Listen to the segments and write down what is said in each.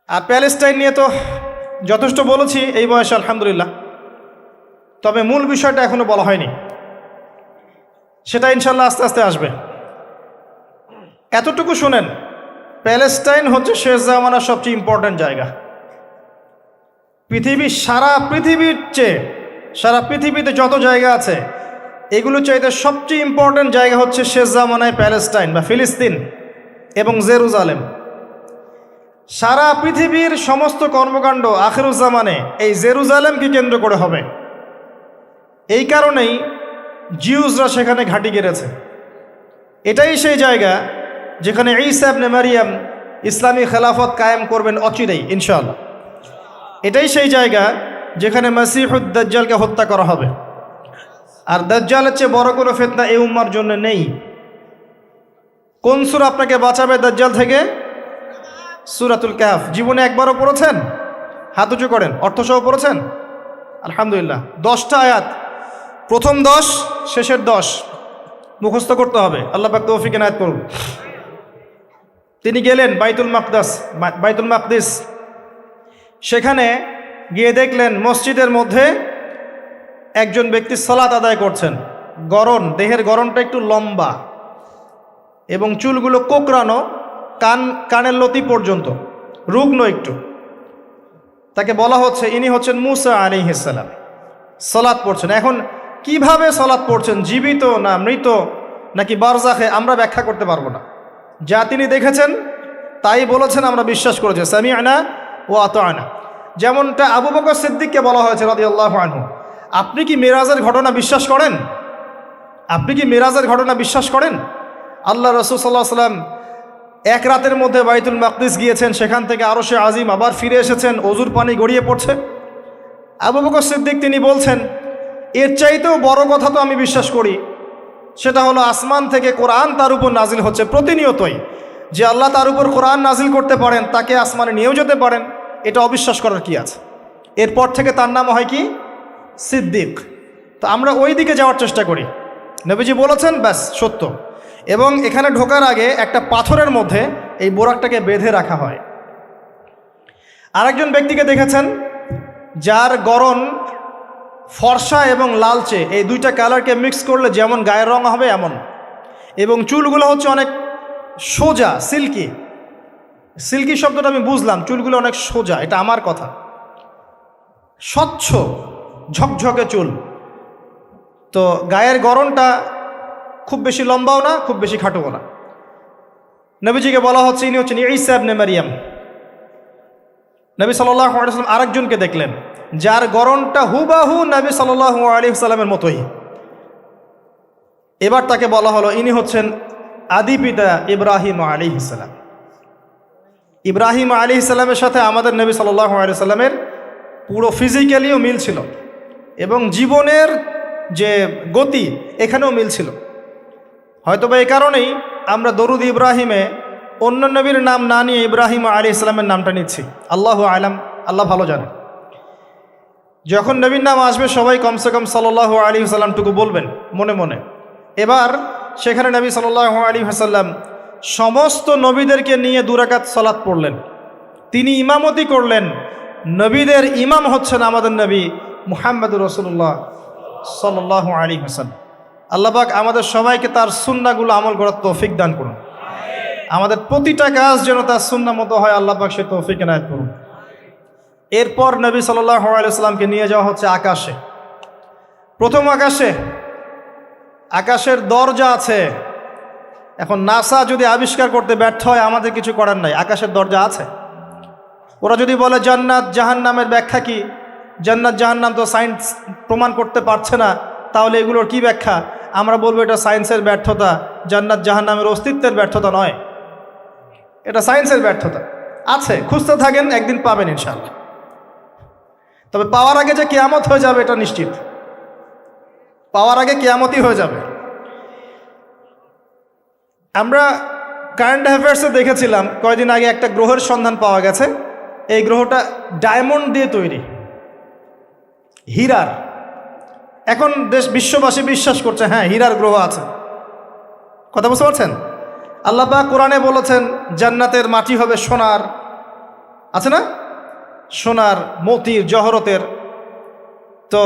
আর Palestine নিয়ে তো যথেষ্ট বলেছি এই বয়সে আলহামদুলিল্লাহ, তবে মূল বিষয়টা এখনো বলা হয়নি, সেটা ইনশাল্লাহ আস্তে আস্তে আসবে। এতটুকু শুনেন, প্যালেস্টাইন হচ্ছে শেষ জামানার সবচেয়ে ইম্পর্ট্যান্ট জায়গা। সারা পৃথিবীর চেয়ে, সারা পৃথিবীতে যত জায়গা আছে এগুলো চাইতে সবচেয়ে ইম্পর্ট্যান্ট জায়গা হচ্ছে শেষ জামানায় প্যালেস্টাইন বা ফিলিস্তিন এবং জেরুজালেম। সারা পৃথিবীর সমস্ত কর্মকাণ্ড আখিরুজ্জামানে এই জেরুজালেমকে কেন্দ্র করে হবে। এই কারণেই জিউসরা সেখানে ঘাঁটি গেড়েছে। এটাই সেই জায়গা যেখানে ঈসা ইবনে মারিয়াম ইসলামী খেলাফত কায়েম করবেন অচিরেই ইনশাআল্লাহ। এটাই সেই জায়গা যেখানে মাসিহুদ দাজ্জালকে হত্যা করা হবে। আর দাজ্জালের চেয়ে বড় কোনো ফিতনা এই উম্মার জন্য নেই। কোন সূরা আপনাকে বাঁচাবে দাজ্জাল থেকে? সূরাতুল কাহফ। জীবনে একবারও পড়েছেন? হাত উঁচু করেন। অর্থসহ পড়েছেন? আলহামদুলিল্লাহ। 10টা আয়াত, প্রথম 10, শেষের 10 মুখস্থ করতে হবে। আল্লাহ পাক তৌফিক এনায়েত করুন। তিনি গেলেন বাইতুল মাকদিস। সেখানে গিয়ে দেখলেন মসজিদের মধ্যে একজন ব্যক্তি সালাত আদায় করছেন। দেহের গড়নটা একটু লম্বা এবং চুলগুলো কোকড়ানো, কানের লতি পর্যন্ত, রুগ্ন একটু। তাকে বলা হচ্ছে ইনি হচ্ছেন মুসা আলাইহিস সালাম, সালাত পড়ছেন। এখন কিভাবে সালাত পড়ছেন, জীবিত না মৃত নাকি বারজাখে, আমরা ব্যাখ্যা করতে পারবো না। যা তিনি দেখেছেন তাই বলেছেন, আমরা বিশ্বাস করেছি, সামি'না ওয়া আতা'না। যেমনটা আবু বকর সিদ্দিককে বলা হয়েছে রাদিয়াল্লাহু আনহু, আপনি কি মেরাজের ঘটনা বিশ্বাস করেন? আপনি কি মেরাজের ঘটনা বিশ্বাস করেন? আল্লাহ রাসূল সাল্লাল্লাহু আলাইহি ওয়াসাল্লাম এক রাতের মধ্যে বাইতুল মাকদিস গিয়েছেন, সেখান থেকে আরশে আজিম, আবার ফিরে এসেছেন, অজুর পানি গড়িয়ে পড়ছে। আবু বকর সিদ্দিক তিনি বলছেন, এর চাইতেও বড় কথা তো আমি বিশ্বাস করি, সেটা হলো আসমান থেকে কোরআন তার উপর নাজিল হচ্ছে প্রতিনিয়তই। যে আল্লাহ তার উপর কোরআন নাজিল করতে পারেন, তাকে আসমানে নিয়েও যেতে পারেন, এটা অবিশ্বাস করার কি আছে? এরপর থেকে তার নাম হয় কি? সিদ্দিক। তো আমরা ওই দিকে যাওয়ার চেষ্টা করি। নবীজি বলেছেন, ব্যাস সত্য। এবং এখানে ঢোকার আগে একটা পাথরের মধ্যে এই বোরাকটাকে বেঁধে রাখা হয়। আরেকজন ব্যক্তিকে দেখেছেন যার গড়ন ফর্সা এবং লালচে, এই দুইটা কালারকে মিক্স করলে যেমন গায়ের রং হবে এমন, এবং চুলগুলো হচ্ছে অনেক সোজা, সিল্কি শব্দটা আমি বুঝলাম, চুলগুলো অনেক সোজা, এটা আমার কথা, স্বচ্ছ ঝকঝকে চুল। তো গায়ের গড়নটা খুব বেশি লম্বাও না, খুব বেশি খাটোও না। নবীজিকে বলা হচ্ছে ইনি হচ্ছেন ঈসা ইবনে মারিয়াম। নবী সাল্লাল্লাহু আলাইহি ওয়াসাল্লাম আরেকজনকে দেখলেন যার গড়নটা হুবাহু নবী সাল্লাল্লাহু আলাইহি ওয়াসাল্লামের মতোই। এবার তাকে বলা হলো ইনি হচ্ছেন আদি পিতা ইব্রাহিম আলাইহিস সালাম। ইব্রাহিম আলাইহিস সালামের সাথে আমাদের নবী সাল্লাল্লাহু আলাইহি ওয়াসাল্লামের পুরো ফিজিক্যালিও মিল ছিল এবং জীবনের যে গতি এখানেও মিল ছিল। হয়তোবা এই কারণেই আমরা দরুদ ইব্রাহিমে অন্য নবীর নাম না নিয়ে ইব্রাহিম আলাইহিস সালামের নামটা নিচ্ছি। আল্লাহু আলাম, আল্লাহ ভালো জানেন। যখন নবীর নাম আসবে সবাই কমসে কম সাল্লাল্লাহু আলাইহি ওয়াসাল্লামটুকু বলবেন মনে মনে। এবার সেখানে নবী সাল্লাল্লাহু আলাইহি ওয়াসাল্লাম সমস্ত নবীদেরকে নিয়ে 2 রাকাত সালাত পড়লেন। তিনি ইমামতি করলেন। নবীদের ইমাম হচ্ছেন আমাদের নবী মুহাম্মদুর রাসূলুল্লাহ সাল্লাল্লাহু আলাইহি ওয়াসাল্লাম। আল্লাহ পাক আমাদের সবাইকে তার সুন্নাহগুলো আমল করার তৌফিক দান করুন। আমাদের প্রতিটা কাজ যেন তার সুন্নাহ মতো হয়, আল্লাহ পাক সে তৌফিক এনায়েত করুন। এরপর নবী সাল্লাল্লাহু আলাইহি ওয়াসাল্লামকে নিয়ে যাওয়া হচ্ছে আকাশে। প্রথম আকাশের দরজা আছে। এখন নাসা যদি আবিষ্কার করতে ব্যর্থ হয়, আমাদের কিছু করার নাই, আকাশের দরজা আছে। ওরা যদি বলে জান্নাত জাহান্নামের ব্যাখ্যা কি, জান্নাত জাহান্নাম তো সায়েন্স প্রমাণ করতে পারছে না, তাহলে এগুলোর কি ব্যাখ্যা? আমরা বলবো এটা সায়েন্সের ব্যর্থতা, জান্নাত জাহান্নামের অস্তিত্বের ব্যর্থতা নয়, এটা সায়েন্সের ব্যর্থতা। আছে, খুঁজতে থাকেন, একদিন পাবেন ইনশাআল্লাহ। তবে পাওয়ার আগে যে কিয়ামত হয়ে যাবে এটা নিশ্চিত, পাওয়ার আগে কিয়ামতই হয়ে যাবে। আমরা কারেন্ট অ্যাফেয়ার্সে দেখেছিলাম কয়েকদিন আগে একটা গ্রহের সন্ধান পাওয়া গেছে। এই গ্রহটা ডায়মন্ড দিয়ে তৈরি, হীরার। এখন বিশ্ববাসী বিশ্বাস করছে হ্যাঁ হীরার গ্রহ আছে। কথা বুঝতে পারছেন? আল্লাহ পাক কোরআনে বলেছেন জান্নাতের মাটি হবে সোনার, আছে না, সোনার, মতির, জহরতের। তো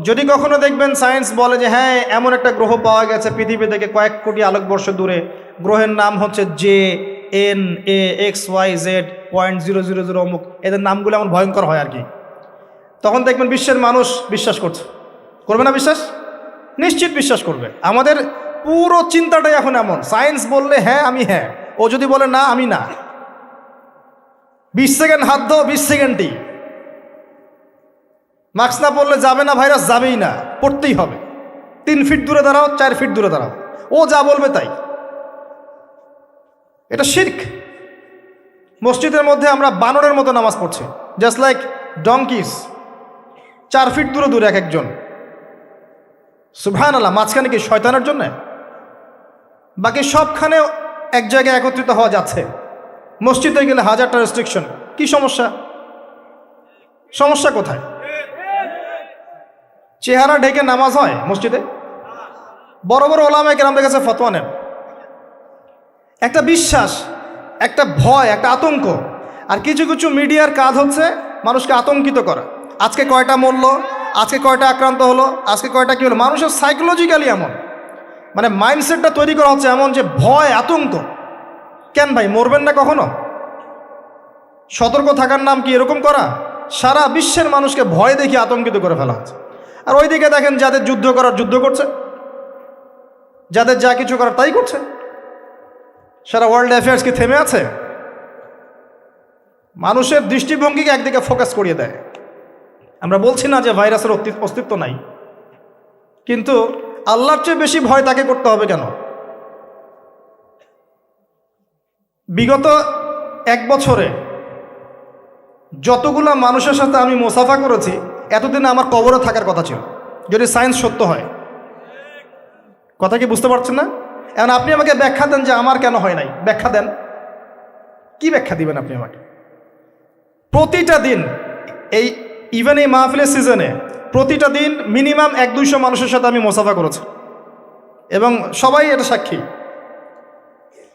যদি কখনো দেখবেন সায়েন্স বলে যে হ্যাঁ এমন একটা গ্রহ পাওয়া গেছে পৃথিবী থেকে কয়েক কোটি আলোকবর্ষ দূরে, গ্রহের নাম হচ্ছে JNAXYZ.000 অমুক, এদের নামগুলো এমন ভয়ঙ্কর হয় আর কি, তখন দেখবেন বিশ্বের মানুষ বিশ্বাস করবে না বিশ্বাস? নিশ্চিত বিশ্বাস করবে। আমাদের পুরো চিন্তাটাই এখন এমন, সায়েন্স বললে হ্যাঁ আমি হ্যাঁ, ও যদি বলে না আমি না। 20 সেকেন্ড হাত দাও, 20 সেকেন্ডই। মাস্ক না পরলে যাবে না, ভাইরাস যাবেই না, পড়তেই হবে। 3 ফিট দূরে দাঁড়াও, 4 ফিট দূরে দাঁড়াও, ও যা বলবে তাই। এটা শিরক। মসজিদের মধ্যে আমরা বানরের মতো নামাজ পড়ছি, জাস্ট লাইক ডঙ্কিস, 4 ফিট দূরে দূরে এক একজন। সুবহানাল্লাহ, মাঝখানে কি শয়তানের জন্য? বাকি সবখানে এক জায়গায় একত্রিত হওয়া যাচ্ছে। মসজিদে গেলে 1000টা রেস্ট্রিকশন, কি সমস্যা? সমস্যা কোথায়? চেহারা ঢেকে নামাজ হয় মসজিদে? বড় বড় ওলামায়ে কেরামদের কাছে ফতোয়া নেন। একটা বিশ্বাস, একটা ভয়, একটা আতঙ্ক। আর কিছু কিছু মিডিয়ার কাজ হচ্ছে মানুষকে আতঙ্কিত করা। আজকে কয়টা মরলো, আজকে কয়টা আক্রান্ত হলো, আজকে কয়টা কী হলো। মানুষের সাইকোলজিক্যালি এমন, মানে মাইন্ডসেটটা তৈরি করা হচ্ছে এমন যে ভয়, আতঙ্ক। কেন ভাই, মরবেন না কখনো? সতর্ক থাকার নাম কি এরকম করা? সারা বিশ্বের মানুষকে ভয় দেখিয়ে আতঙ্কিত করে ফেলা হচ্ছে। আর ওইদিকে দেখেন যাদের যুদ্ধ করার যুদ্ধ করছে, যাদের যা কিছু করার তাই করছে। সারা ওয়ার্ল্ড অ্যাফেয়ার্স কি থেমে আছে? মানুষের দৃষ্টিভঙ্গিকে একদিকে ফোকাস করিয়ে দেয়। আমরা বলছি না যে ভাইরাসের অস্তিত্ব নাই, কিন্তু আল্লাহর চেয়ে বেশি ভয় তাকে করতে হবে কেন? বিগত 1 বছরে যতগুলা মানুষের সাথে আমি মোসাফা করেছি, এতদিনে আমার কবরে থাকার কথা ছিল, যদি সায়েন্স সত্য হয়। কথা কি বুঝতে পারছেন না? এখন আপনি আমাকে ব্যাখ্যা দেন যে আমার কেন হয় নাই, ব্যাখ্যা দেন। কি ব্যাখ্যা দিবেন আপনি আমাকে? প্রতিটা দিন ইভেন এই মাহফিলের সিজনে প্রতিটা দিন মিনিমাম 100-200 মানুষের সাথে আমি মোসাফা করেছি, এবং সবাই এটা সাক্ষী।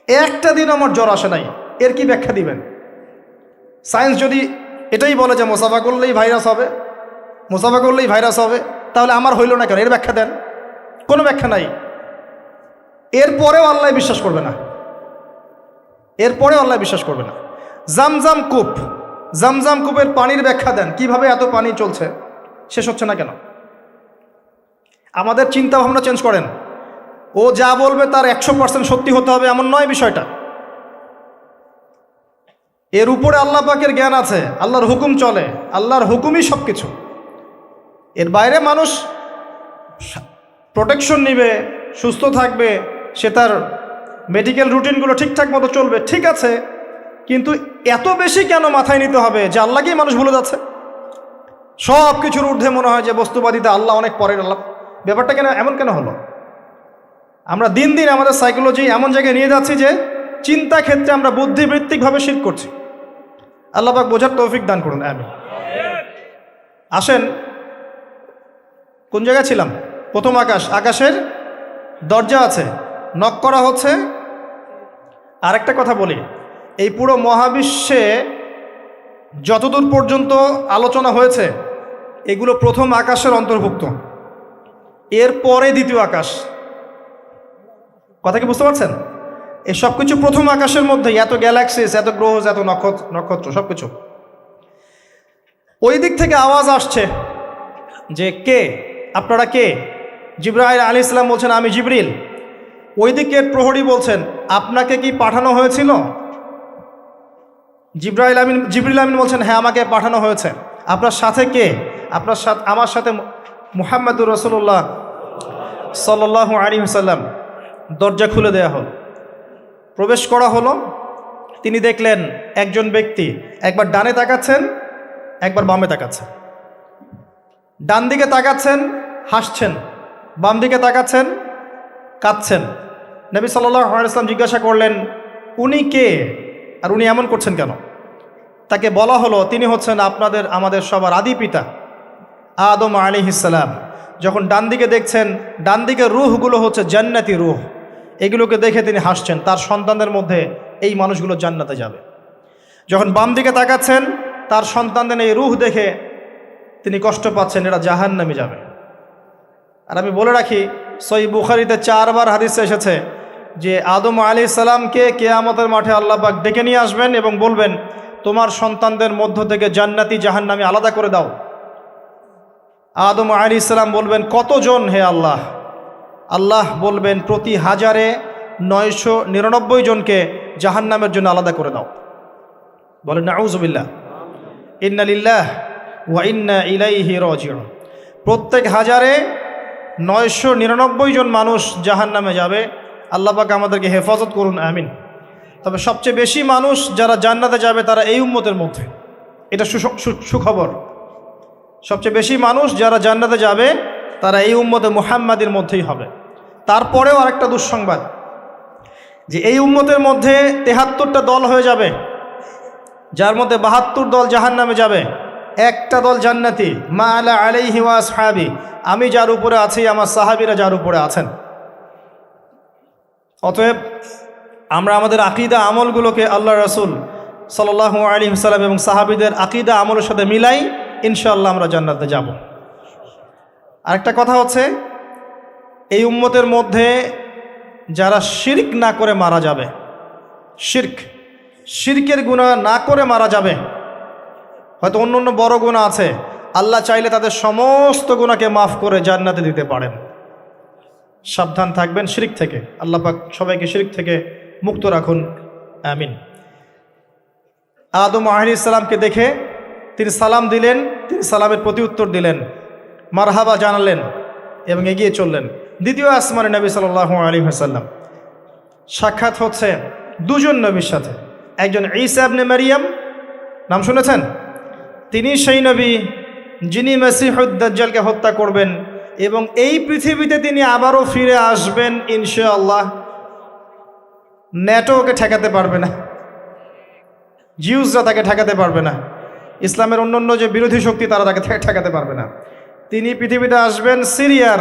একটা দিন আমার জ্বর আসে নাই, এর কি ব্যাখ্যা দিবেন? সায়েন্স যদি এটাই বলে যে মোসাফা করলেই ভাইরাস হবে, মোসাফা করলেই ভাইরাস হবে, তাহলে আমার হইল না কেন? এর ব্যাখ্যা দেন। কোনো ব্যাখ্যা নাই। এরপরেও আল্লাহ বিশ্বাস করবে না, এরপরেও আল্লাহ বিশ্বাস করবে না। জামজাম কূপের পানির ব্যাখ্যা দেন, কিভাবে এত পানি চলছে, শেষ হচ্ছে না কেন? আমাদের চিন্তা ভাবনা চেঞ্জ করেন। ও যা বলবে তার 100% সত্যি হতে হবে এমন নয় বিষয়টা। এর উপরে আল্লাহ পাকের জ্ঞান আছে, আল্লাহর হুকুম চলে, আল্লাহর হুকুমই সব কিছু। এর বাইরে মানুষ প্রোটেকশন নিবে, সুস্থ থাকবে, সে তার মেডিকেল রুটিনগুলো ঠিকঠাক মতো চলবে, ঠিক আছে, কিন্তু এত বেশি কেন মাথায় নিতে হবে যে আল্লাহকেই মানুষ ভুলে যাচ্ছে? সব কিছুর ঊর্ধ্বে মনে হয় যে বস্তুবাদিতে আল্লাহ অনেক পরের আল্লাহ। ব্যাপারটা কেন এমন কেন হলো? আমরা দিন দিন আমাদের সাইকোলজি এমন জায়গায় নিয়ে যাচ্ছি যে চিন্তা ক্ষেত্রে আমরা বুদ্ধিবৃত্তিকভাবে শিরক করছি। আল্লাহ পাক বোঝার তৌফিক দান করুন, আমিন। আসেন, কোন জায়গায় ছিলাম? প্রথম আকাশ, আকাশের দরজা আছে, নক করা হচ্ছে। আরেকটা কথা বলি, এই পুরো মহাবিশ্বে যতদূর পর্যন্ত আলোচনা হয়েছে এগুলো প্রথম আকাশের অন্তর্ভুক্ত, এরপরে দ্বিতীয় আকাশ। কথা কি বুঝতে পারছেন? এই সব কিছু প্রথম আকাশের মধ্যে, এত গ্যালাক্সিস, এত গ্রহ, এত নক্ষত্র সব কিছু। ওই দিক থেকে আওয়াজ আসছে যে কে আপনারা, কে? জিবরাইল আলাইহিস সালাম বলছেন আমি জিবরিল। ওই দিকের প্রহরী বলছেন আপনাকে কি পাঠানো হয়েছিল? জিবরিল আমিন বলছেন হ্যাঁ আমাকে পাঠানো হয়েছে। আপনার সাথে কে? আপনার সাথে, আমার সাথে মুহাম্মদুর রাসূলুল্লাহ সাল্লাল্লাহু আলাইহি ওয়াসাল্লাম। দরজা খুলে দেয়া হল, প্রবেশ করা হলো। তিনি দেখলেন একজন ব্যক্তি একবার ডানে তাকাচ্ছেন, একবার বামে তাকাচ্ছেন। ডান দিকে তাকাচ্ছেন, হাসছেন, বাম দিকে তাকাচ্ছেন, কাঁদছেন। নবী সাল্লাল্লাহু আলাইহি ওয়াসাল্লাম জিজ্ঞাসা করলেন উনি কে আর উনি এমন করছেন কেন? তাকে বলা হলো তিনি হচ্ছেন আমাদের সবার আদি পিতা আদম আলাইহিস সালাম। যখন ডান দিকে দেখছেন, ডান দিকের রূহগুলো হচ্ছে জান্নাতি রূহ, এগুলোকে দেখে তিনি হাসছেন। তার সন্তানদের মধ্যে এই মানুষগুলো জান্নাতে যাবে। যখন বাম দিকে তাকাচ্ছেন তার সন্তানদের এই রূহ দেখে তিনি কষ্ট পাচ্ছেন, এরা জাহান্নামে যাবে। আর আমি বলে রাখি, সহিহ বুখারীতে 4 বার হাদিসে এসেছে যে আদম আলাইহিস সালামকে কিয়ামতের মাঠে আল্লাহ পাক ডেকে নিয়ে আসবেন এবং বলবেন, তোমার সন্তানদের মধ্য থেকে জান্নাতি জাহান্নামী আলাদা করে দাও। আদম আলাইহিস সালাম বলবেন, কতজন হে আল্লাহ? আল্লাহ বলবেন, প্রতি 1000-এ 999 জনকে জাহান্নামের জন্য আলাদা করে দাও। বলেন নাউযুবিল্লাহ। ইন্না লিল্লাহ ওয়া ইন্না ইলাইহি রাজিউন। প্রত্যেক 1000-এ 999 জন মানুষ জাহান্নামে যাবে। আল্লাহ পাক আমাদেরকে হেফাজত করুন, আমিন। তবে সবচেয়ে বেশি মানুষ যারা জান্নাতে যাবে তারা এই উম্মতের মধ্যে, এটা সুখবর। সবচেয়ে বেশি মানুষ যারা জান্নাতে যাবে তারা এই উম্মতে মুহাম্মাদের মধ্যেই হবে। তারপরেও আরেকটা দুঃসংবাদ, যে এই উম্মতের মধ্যে 73টা দল হয়ে যাবে, যার মধ্যে 72 দল জাহান্নামে যাবে, একটা দল জান্নাতি। মা আলা আলাইহি ওয়া আসহাবি, আমি যার উপরে আছি, আমার সাহাবীরা যার উপরে আছেন। অতএব আমরা আমাদের আকীদা আমলগুলোকে আল্লাহ রাসূল সাল্লাল্লাহু আলাইহি ওয়াসাল্লাম এবং সাহাবীদের আকীদা আমলের সাথে মিলাই, ইনশাআল্লাহ আমরা জান্নাতে যাব। আরেকটা কথা হচ্ছে, এই উম্মতের মধ্যে যারা শিরক না করে মারা যাবে, শিরকের গুনাহ না করে মারা যাবে, হয়তো অন্য অন্য বড় গুনাহ আছে, আল্লাহ চাইলে তাদের সমস্ত গুনাহকে মাফ করে জান্নাতে দিতে পারেন। সাবধান থাকবেন শিরক থেকে। আল্লাহ পাক সবাইকে শিরক থেকে মুক্ত রাখুন, আমিন। আদম আলাইহিস সালামকে দেখে তিনি সালাম দিলেন, তিনি সালামের প্রতি উত্তর দিলেন, মারহাবা জানালেন এবং এগিয়ে চললেন। দ্বিতীয় আসমানে নবী সাল্লাল্লাহু আলাইহি ওয়াসাল্লাম সাক্ষাৎ হচ্ছে দুজন নবীর সাথে। একজন ঈসা ইবনে মারইয়াম, নাম শুনেছেন? তিনি সেই নবী যিনি মসিহুদ দাজ্জালকে হত্যা করবেন এবং এই পৃথিবীতে তিনি আবারও ফিরে আসবেন ইনশাআল্লাহ। ন্যাটো ওকে ঠেকাতে পারবে না, জিউসরা তাকে ঠেকাতে পারবে না, ইসলামের অন্যান্য যে বিরোধী শক্তি তারা তাকে ঠেকাতে পারবে না। তিনি পৃথিবীতে আসবেন, সিরিয়ার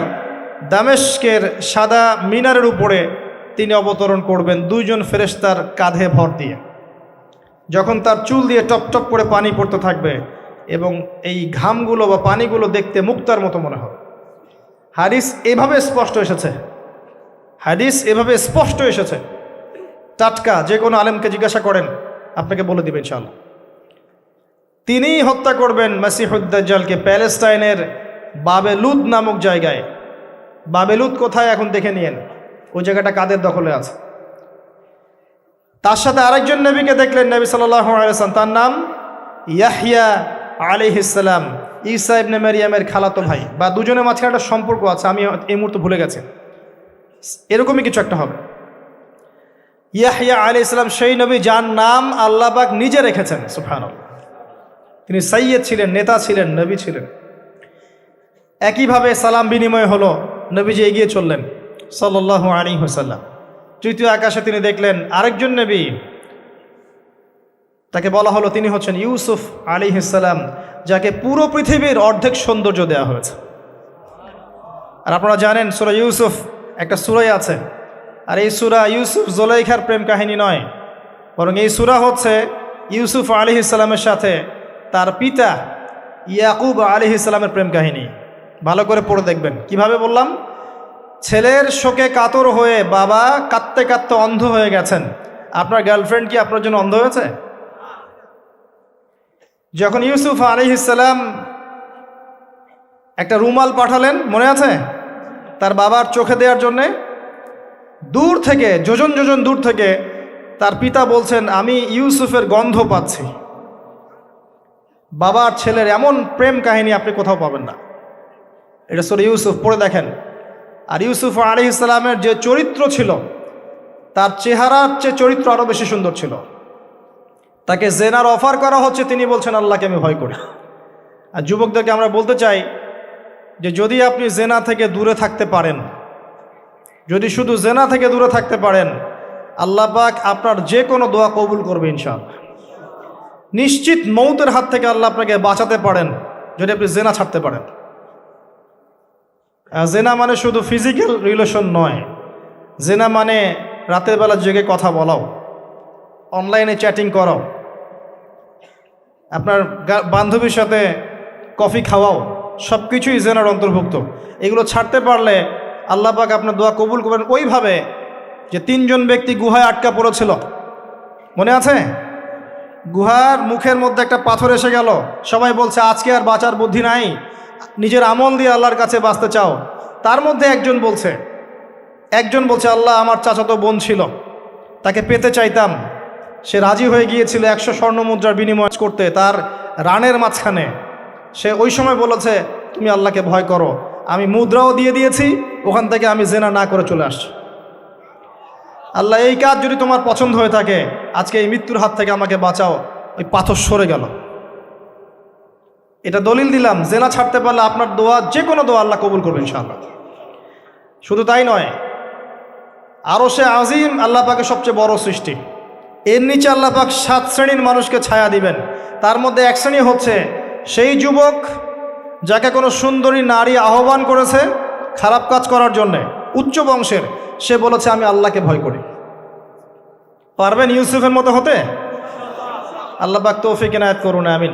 দামেস্কের সাদা মিনারের উপরে তিনি অবতরণ করবেন 2 জন ফেরেশতার কাঁধে ভর দিয়ে। যখন তার চুল দিয়ে টপ টপ করে পানি পড়তে থাকবে এবং এই ঘামগুলো বা পানিগুলো দেখতে মুক্তার মতো মনে হবে। হাদিস এভাবে স্পষ্ট এসেছে, হাদিস এভাবে স্পষ্ট এসেছে, টাটকা। যে কোনো আলেমকে জিজ্ঞাসা করেন, আপনাকে বলে দিবেন ইনশাআল্লাহ। তিনি হত্যা করবেন মসিহুদ দাজ্জালকে প্যালেস্টাইনের বাবেলুদ নামক জায়গায়। বাবেলুদ কোথায় এখন দেখে নিয়েন, ওই জায়গাটা কাদের দখলে আছে। তার সাথে আরেকজন নবীকে দেখলেন, নবী সাল্লাল্লাহু আলাইহি ওয়াসাল্লাম, তার নাম ইয়াহইয়া আলাইহিস সালাম, ঈসা ইবনে মারইয়ামের খালাতো ভাই, বা দুজনের মাঝখানে একটা সম্পর্ক আছে, আমি এই মুহূর্তে ভুলে গেছি, এরকমই কিছু একটা হবে। ইয়াহইয়া আলাইহিস সালাম সেই নবী যার নাম আল্লাহ পাক নিজে রেখেছেন, সুবহানাল্লাহ। তিনি সাইয়্যেদ ছিলেন, নেতা ছিলেন, নবী ছিলেন। একইভাবে সালাম বিনিময় হলো, নবীজি এগিয়ে চললেন সাল্লাল্লাহু আলাইহি ওয়াসাল্লাম। তৃতীয় আকাশে তিনি দেখলেন আরেকজন নবী, তাকে বলা হলো তিনি হচ্ছেন ইউসুফ আলাইহিস সালাম, যাকে পুরো পৃথিবীর অর্ধেক সৌন্দর্য দেওয়া হয়েছে। আর আপনারা জানেন সূরা ইউসুফ একটা সূরাই আছে, আর এই সূরা ইউসুফ জুলাইখার প্রেম কাহিনী নয়, বরং এই সূরা হচ্ছে ইউসুফ আলাইহিস সালামের সাথে তার পিতা ইয়াকুব আলাইহিস সালামের প্রেম কাহিনী। ভালো করে পড়ে দেখবেন। কিভাবে বললাম? ছেলের শোকে কাতর হয়ে বাবা কাঁদতে কাঁদতে অন্ধ হয়ে গেছেন। আপনার গার্লফ্রেন্ড কি আপনার জন্য অন্ধ হয়েছে? যখন ইউসুফ আলাইহিস সালাম একটা রুমাল পাঠালেন, মনে আছে, তার বাবার চোখে দেওয়ার জন্যে, দূর থেকে যোজন যোজন দূর থেকে তার পিতা বলছেন, আমি ইউসুফের গন্ধ পাচ্ছি। বাবার ছেলের এমন প্রেম কাহিনী আপনি কোথাও পাবেন না। এটা সূরা ইউসুফ, পড়ে দেখেন। আর ইউসুফ আলাইহিস সালামের যে চরিত্র ছিল, তার চেহারার চেয়ে চরিত্র আরও বেশি সুন্দর ছিল। তাকে জেনার অফার করা হচ্ছে, তিনি বলছেন আল্লাহকে আমি ভয় করি। আর যুবকদেরকে আমরা বলতে চাই যে যদি আপনি জেনা থেকে দূরে থাকতে পারেন, যদি শুধু জেনা থেকে দূরে থাকতে পারেন, আল্লাহ পাক আপনার যে কোনো দোয়া কবুল করবে ইনশাআল্লাহ। নিশ্চিত মৌতের হাত থেকে আল্লাহ আপনাকে বাঁচাতে পারেন যদি আপনি জেনা ছাড়তে পারেন। জেনা মানে শুধু ফিজিক্যাল রিলেশন নয়, জেনা মানে রাতের বেলা জেগে কথা বলাও, অনলাইনে চ্যাটিং করাও, আপনার বান্ধবীর সাথে কফি খাওয়াও, সব কিছুই জেনার অন্তর্ভুক্ত। এগুলো ছাড়তে পারলে আল্লাহ পাক আপনার দোয়া কবুল করবেন। ওইভাবে যে 3 জন ব্যক্তি গুহায় আটকা পড়েছিল, মনে আছে? গুহার মুখের মধ্যে একটা পাথর এসে গেল, সবাই বলছে আজকে আর বাঁচার বুদ্ধি নাই, নিজের আমল দিয়ে আল্লাহর কাছে বাঁচতে চাও। তার মধ্যে একজন বলছে আল্লাহ, আমার চাচাতো বোন ছিল, তাকে পেতে চাইতাম, সে রাজি হয়ে গিয়েছিল 100 স্বর্ণ মুদ্রার বিনিময় করতে তার রানের মাঝখানে। সে ওই সময় বলেছে তুমি আল্লাহকে ভয় করো, আমি মুদ্রাও দিয়ে দিয়েছি, ওখান থেকে আমি জেনা না করে চলে আসছি। আল্লাহ, এই কাজ যদি তোমার পছন্দ হয়ে থাকে, আজকে এই মৃত্যুর হাত থেকে আমাকে বাঁচাও। ওই পাথর সরে গেল। এটা দলিল দিলাম, জেনা ছাড়তে পারলে আপনার দোয়া, যে কোনো দোয়া আল্লাহ কবুল করবে ইনশাআল্লাহ। শুধু তাই নয়, আরশে আজিম আল্লাহ পাকের সবচেয়ে বড় সৃষ্টি, এর নিচে আল্লাহ পাক 7 শ্রেণীর মানুষকে ছায়া দিবেন। তার মধ্যে এক শ্রেণী হচ্ছে সেই যুবক যাকে কোনো সুন্দরী নারী আহ্বান করেছে খারাপ কাজ করার জন্যে, উচ্চ বংশের, সে বলেছে আমি আল্লাহকে ভয় করি। পারবেন ইউসুফের মতো হতে? আল্লাহ পাক তৌফিক ইনায়াত করুন, আমিন।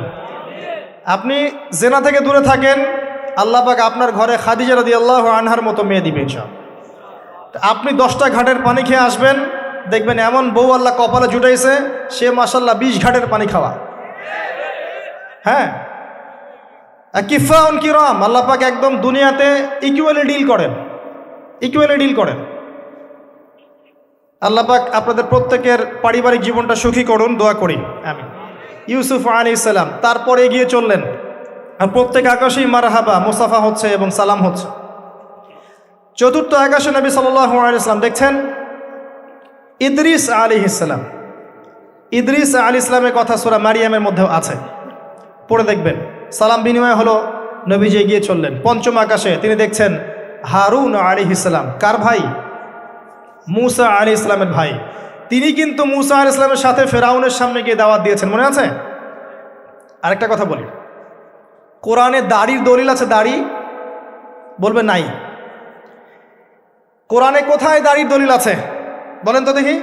আপনি জেনা থেকে দূরে থাকেন, আল্লাহ পাক আপনার ঘরে খাদিজা রাদিয়াল্লাহু আনহার মতো মেয়ে দিবে ইনশাআল্লাহ। আপনি 10টা ঘাটের পানি খেয়ে আসবেন, দেখবেন এমন বউ আল্লাহ কপালে জুটাইছে, সে মাশাআল্লাহ 20 ঘাটের পানি খাওয়া। হ্যাঁ, কিফাউন কিরাম, আল্লাহ পাক একদম দুনিয়াতে ইকুয়ালি ডিল করেন। আল্লাহ পাক আপনাদের প্রত্যেকের পারিবারিক জীবনটা সুখী করুন, দোয়া করি, আমিন। ইউসুফ আলাইহিস সালাম তারপরে এগিয়ে চললেন, আর প্রত্যেক আকাশেই মারহাবা মুসাফা হচ্ছে এবং সালাম হচ্ছে। 4র্থ আকাশে নবী সাল্লাল্লাহু আলাইহি ওয়াসাল্লাম দেখছেন ইদ্রিস আলাইহিস সালাম। ইদ্রিস আলাইহিস সালামের কথা সূরা মারিয়ামের মধ্যেও আছে, পড়ে দেখবেন। সালাম বিনিময় হলো, নবীজি এগিয়ে চললেন। 5ম আকাশে তিনি দেখছেন হারুন আলাইহিস সালাম। কার ভাই? মূসা আলাইহিস সালামের ভাই। তিনি কিন্তু মূসা আলাইহিস সালামের সাথে ফেরাউনের সামনে গিয়ে দাওয়াত দিয়েছেন, মনে আছে? আরেকটা কথা বলি, কোরআনে দাড়ির দলিল আছে? দাড়ি বলবে নাই। কোরআনে কোথায় দাড়ির দলিল আছে বলেন তো দেখি,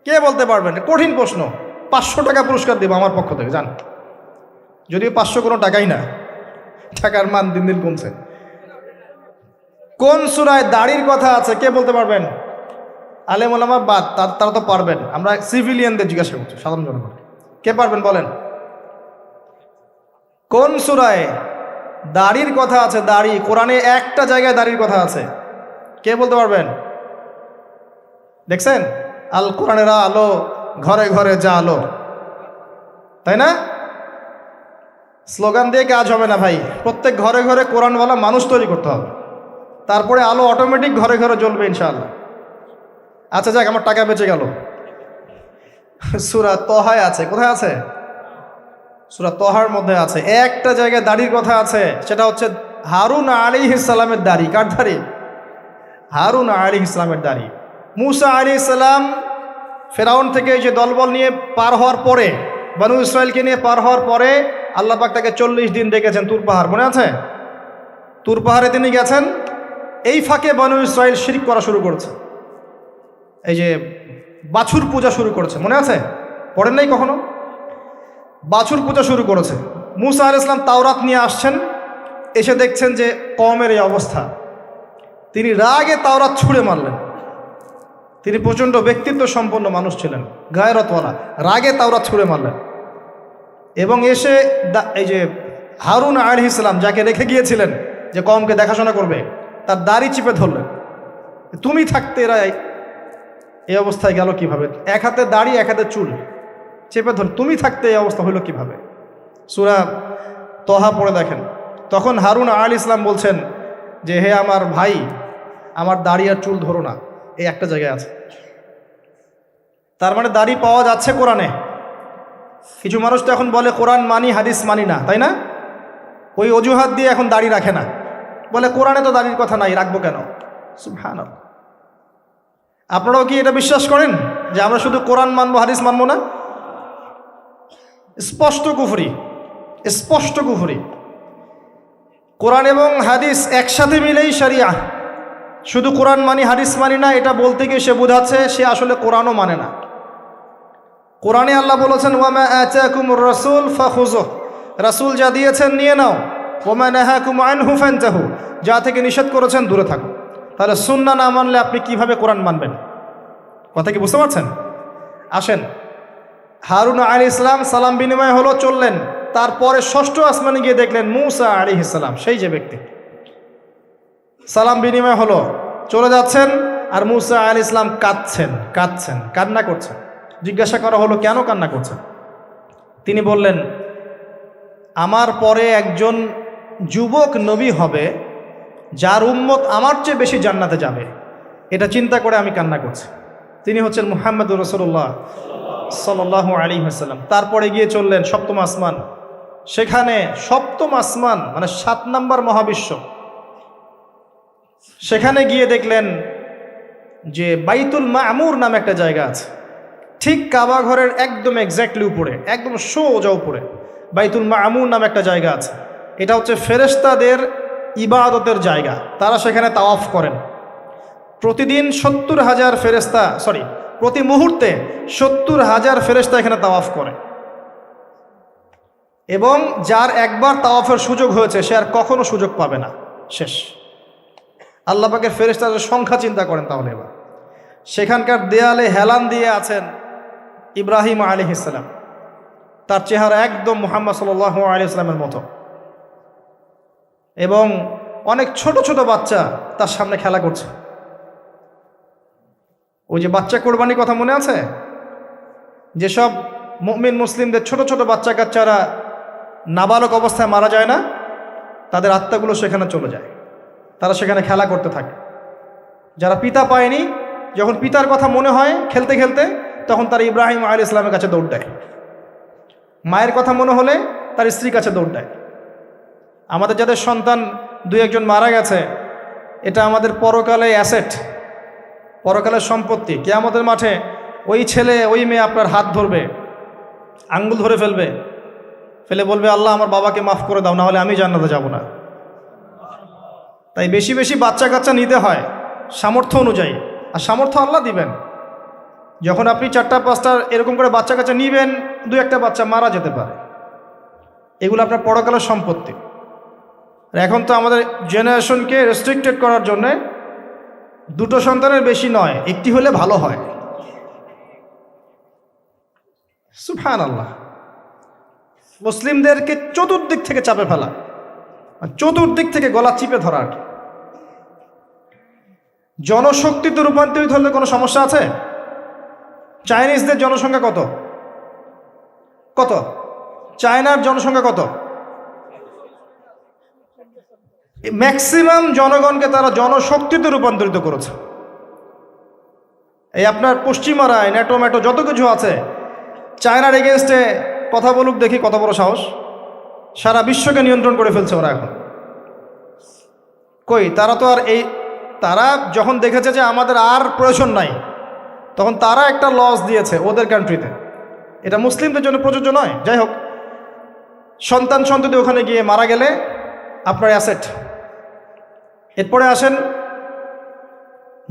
কে বলতে পারবেন? কঠিন প্রশ্ন। 500 টাকা পুরস্কার দেব আমার পক্ষ থেকে, জান। যদিও 500 কোনো টাকাই না, টাকার মান দিন দিন কমছে। কোন সূরায় দাড়ির কথা আছে কে বলতে পারবেন? আলেম ওলামা বাদ, তারা তো পারবেন। আমরা সিভিলিয়ানদের জিজ্ঞাসা করছি, সাধারণ জনগণ। কে পারবেন বলেন? কোন সূরায় দাড়ির কথা আছে? দাড়ি কোরআনে একটা জায়গায় দাড়ির কথা আছে, কে বলতে পারবেন? দেখছেন, আল কোরআনের আলো ঘরে ঘরে যা আলো, তাই না? স্লোগান দিয়ে কাজ হবে না ভাই, প্রত্যেক ঘরে ঘরে কোরআনওয়ালা মানুষ তৈরি করতে হবে, তারপরে আলো অটোমেটিক ঘরে ঘরে জ্বলবে ইনশাআল্লাহ। আচ্ছা যাক, আমার টাকা বেঁচে গেল। সূরা তহায় আছে। কোথায় আছে? সূরা তহার মধ্যে আছে। একটা জায়গায় দাড়ির কথা আছে, সেটা হচ্ছে হারুন আলাইহিস সালামের দাড়ি। কার দাড়ি? হারুন আলাইহিস সালামের দাড়ি। মূসা আলাইহিস সালাম ফেরাউন থেকে যে দলবল নিয়ে পার হওয়ার পরে, বনু ইসরায়েলকে নিয়ে পার হওয়ার পরে আল্লাহ পাক তাকে 40 দিন ডেকেছেন তুর পাহাড়, মনে আছে? তুর পাহাড়ে তিনি গেছেন। এই ফাঁকে বনু ইসরায়েল শিরক করা শুরু করেছে, এই যে বাছুর পূজা শুরু করেছে, মনে আছে? পড়েন নাই কখনো? বাছুর পূজা শুরু করেছে। মূসা আলাইহিস সালাম তাওরাত নিয়ে আসছেন, এসে দেখছেন যে কওমের এই অবস্থা। তিনি রাগে তাওরাত ছুঁড়ে মারলেন। তিনি প্রচণ্ড ব্যক্তিত্ব সম্পন্ন মানুষ ছিলেন, গায়রতওয়ালা। রাগে তাওরাত ছুঁড়ে মারলেন এবং এসে এই যে হারুন আলাইহিস সালাম যাকে রেখে গিয়েছিলেন যে কওমকে দেখাশোনা করবে, তার দাড়ি চিপে ধরলেন। তুমি থাকতে এরা এই অবস্থায় গেল কিভাবে? এক হাতে দাড়ি, এক হাতে চুল, চেপে ধর। তুমি থাকতে এই অবস্থা হইল কিভাবে? সূরা তহা পড়ে দেখেন। তখন হারুন আলাইহিস সালাম বলছেন যে হে আমার ভাই, আমার দাড়ি আর চুল ধরো না, এই একটা জায়গায় আছে। তার মানে দাড়ি পাওয়া যাচ্ছে কোরআনে। কিছু মানুষ তো এখন বলে কোরআন মানি, হাদিস মানি না, তাই না? ওই অজুহাত দিয়ে এখন দাড়ি রাখে না, বলে কোরআনে তো দাড়ির কথা নাই, রাখবো কেন? সুবহানাল্লাহ। আপনারাও কি এটা বিশ্বাস করেন যে আমরা শুধু কোরআন মানবো, হাদিস মানবো না? স্পষ্ট কুফরি, স্পষ্ট কুফরি। কোরআন এবং হাদিস একসাথে মিলেই শরিয়া। শুধু কোরআন মানি, হাদিস মানি না, এটা বলতে গিয়ে সে বোঝাচ্ছে সে আসলে কোরআনও মানে না। কোরআনে আল্লাহ বলেছেন ওয়ামা আতাকুমুর রাসূল ফাখুযুহ, রাসূল যা দিয়েছেন নিয়ে নাও। ওয়ামা নাহাকুম আনহু ফান্তাহু, যা থেকে নিষেধ করেছেন দূরে থাকো। তাহলে সুন্নাহ না মানলে আপনি কিভাবে কোরআন মানবেন? কথা কি বুঝতে পারছেন? আসেন, হারুন আলাইহিস সালাম সালাম বিনিময় হলো, চললেন। তারপরে ষষ্ঠ আসমানে গিয়ে দেখলেন মুসা আলাইহিস সালাম, সেই যে ব্যক্তি। সালাম বিনিময় হলো, চলে যাচ্ছেন, আর মুসা আলাইহিস সালাম কাঁদছেন, কান্না করছেন। জিজ্ঞাসা করা হলো কেন কান্না করছেন? তিনি বললেন, আমার পরে একজন যুবক নবী হবে যার উম্মত আমার চেয়ে বেশি জান্নাতে যাবে, এটা চিন্তা করে আমি কান্না করছি। তিনি হচ্ছেন মুহাম্মদুর রাসূলুল্লাহ সাল্লাল্লাহু আলাইহি ওয়াসাল্লাম। তারপরে গিয়ে চললেন সপ্তম আসমান। সেখানে সপ্তম আসমান মানে 7 নম্বর মহাবিশ্ব, সেখানে গিয়ে দেখলেন যে বাইতুল মামুর নামে একটা জায়গা আছে, ঠিক কাবা ঘরের একদম এক্স্যাক্টলি উপরে, একদম সোজা উপরে বাইতুল মামুর নামে একটা জায়গা আছে। এটা হচ্ছে ফেরেশতাদের ইবাদতের জায়গা, তারা সেখানে তাওয়াফ করেন। প্রতিদিন 70,000 ফেরেশতা, প্রতি মুহূর্তে 70,000 ফেরেশতা এখানে তাওয়াফ করে। এবং যার একবার তাওয়াফের সুযোগ হয়েছে সে আর কখনো সুযোগ পাবে না, শেষ। আল্লাহ পাকের ফেরেশতাদের সংখ্যা চিন্তা করেন তাহলে। এবার সেখানকার দেয়ালে হেলান দিয়ে আছেন ইব্রাহিম আলাইহিস সালাম, তার চেহারা একদম মুহাম্মদ সাল্লাল্লাহু আলাইহি ওয়াসাল্লামের মতো। এবং অনেক ছোট ছোট বাচ্চা তার সামনে খেলা করছে। ওই যে বাচ্চা কোরবানির কথা মনে আছে? যেসব মুমিন মুসলিমদের ছোট ছোট বাচ্চা কাচ্চারা নাবালক অবস্থায় মারা যায় না, তাদের আত্মাগুলো সেখানে চলে যায়, তারা সেখানে খেলা করতে থাকে। যারা পিতা পায়নি, যখন পিতার কথা মনে হয় খেলতে খেলতে, তখন তারা ইব্রাহিম আলাইহিস সালামের কাছে দৌড় দেয়। মায়ের কথা মনে হলে তার স্ত্রীর কাছে দৌড় দেয়। আমাদের যাদের সন্তান 2-1 মারা গেছে, এটা আমাদের পরকালে অ্যাসেট, পরকালের সম্পত্তি। কিয়ামতের মাঠে ওই ছেলে ওই মেয়ে আপনার হাত ধরবে, আঙ্গুল ধরে ফেলে বলবে, আল্লাহ আমার বাবাকে মাফ করে দাও, না হলে আমি জান্নাতে যাব না। তাই বেশি বেশি বাচ্চা কাচ্চা নিতে হয় সামর্থ্য অনুযায়ী, আর সামর্থ্য আল্লাহ দিবেন। যখন আপনি 4-5টা এরকম করে বাচ্চা কাচ্চা নিবেন, 2-1টা বাচ্চা মারা যেতে পারে, এগুলো আপনার পরকালের সম্পত্তি। আর এখন তো আমাদের জেনারেশনকে রেস্ট্রিক্টেড করার জন্যে 2টো সন্তানের বেশি নয়, 1টি হলে ভালো হয়। সুবহানাল্লাহ। মুসলিমদেরকে চতুর্দিক থেকে চাপে ফেলা, চতুর্দিক থেকে গলা চিপে ধরা। আর কি জনশক্তিতে রূপান্তরিত হলে কোনো সমস্যা আছে? চাইনিজদের জনসংখ্যা কত? চায়নার জনসংখ্যা কত? ম্যাক্সিমাম জনগণকে তারা জনশক্তিতে রূপান্তরিত করেছে। এই আপনার পশ্চিমারা ন্যাটো ম্যাটো যত কিছু আছে, চায়নার এগেনস্টে কথা বলুক দেখি কত বড় সাহস। সারা বিশ্বকে নিয়ন্ত্রণ করে ফেলছে ওরা এখন। কই, তারা তো আর তারা যখন দেখেছে যে আমাদের আর প্রয়োজন নাই, তখন তারা একটা লস দিয়েছে ওদের কান্ট্রিতে। এটা মুসলিমদের জন্য প্রযোজ্য নয়। যাই হোক, সন্ততি ওখানে গিয়ে মারা গেলে আপনার অ্যাসেট। এরপরে আসেন,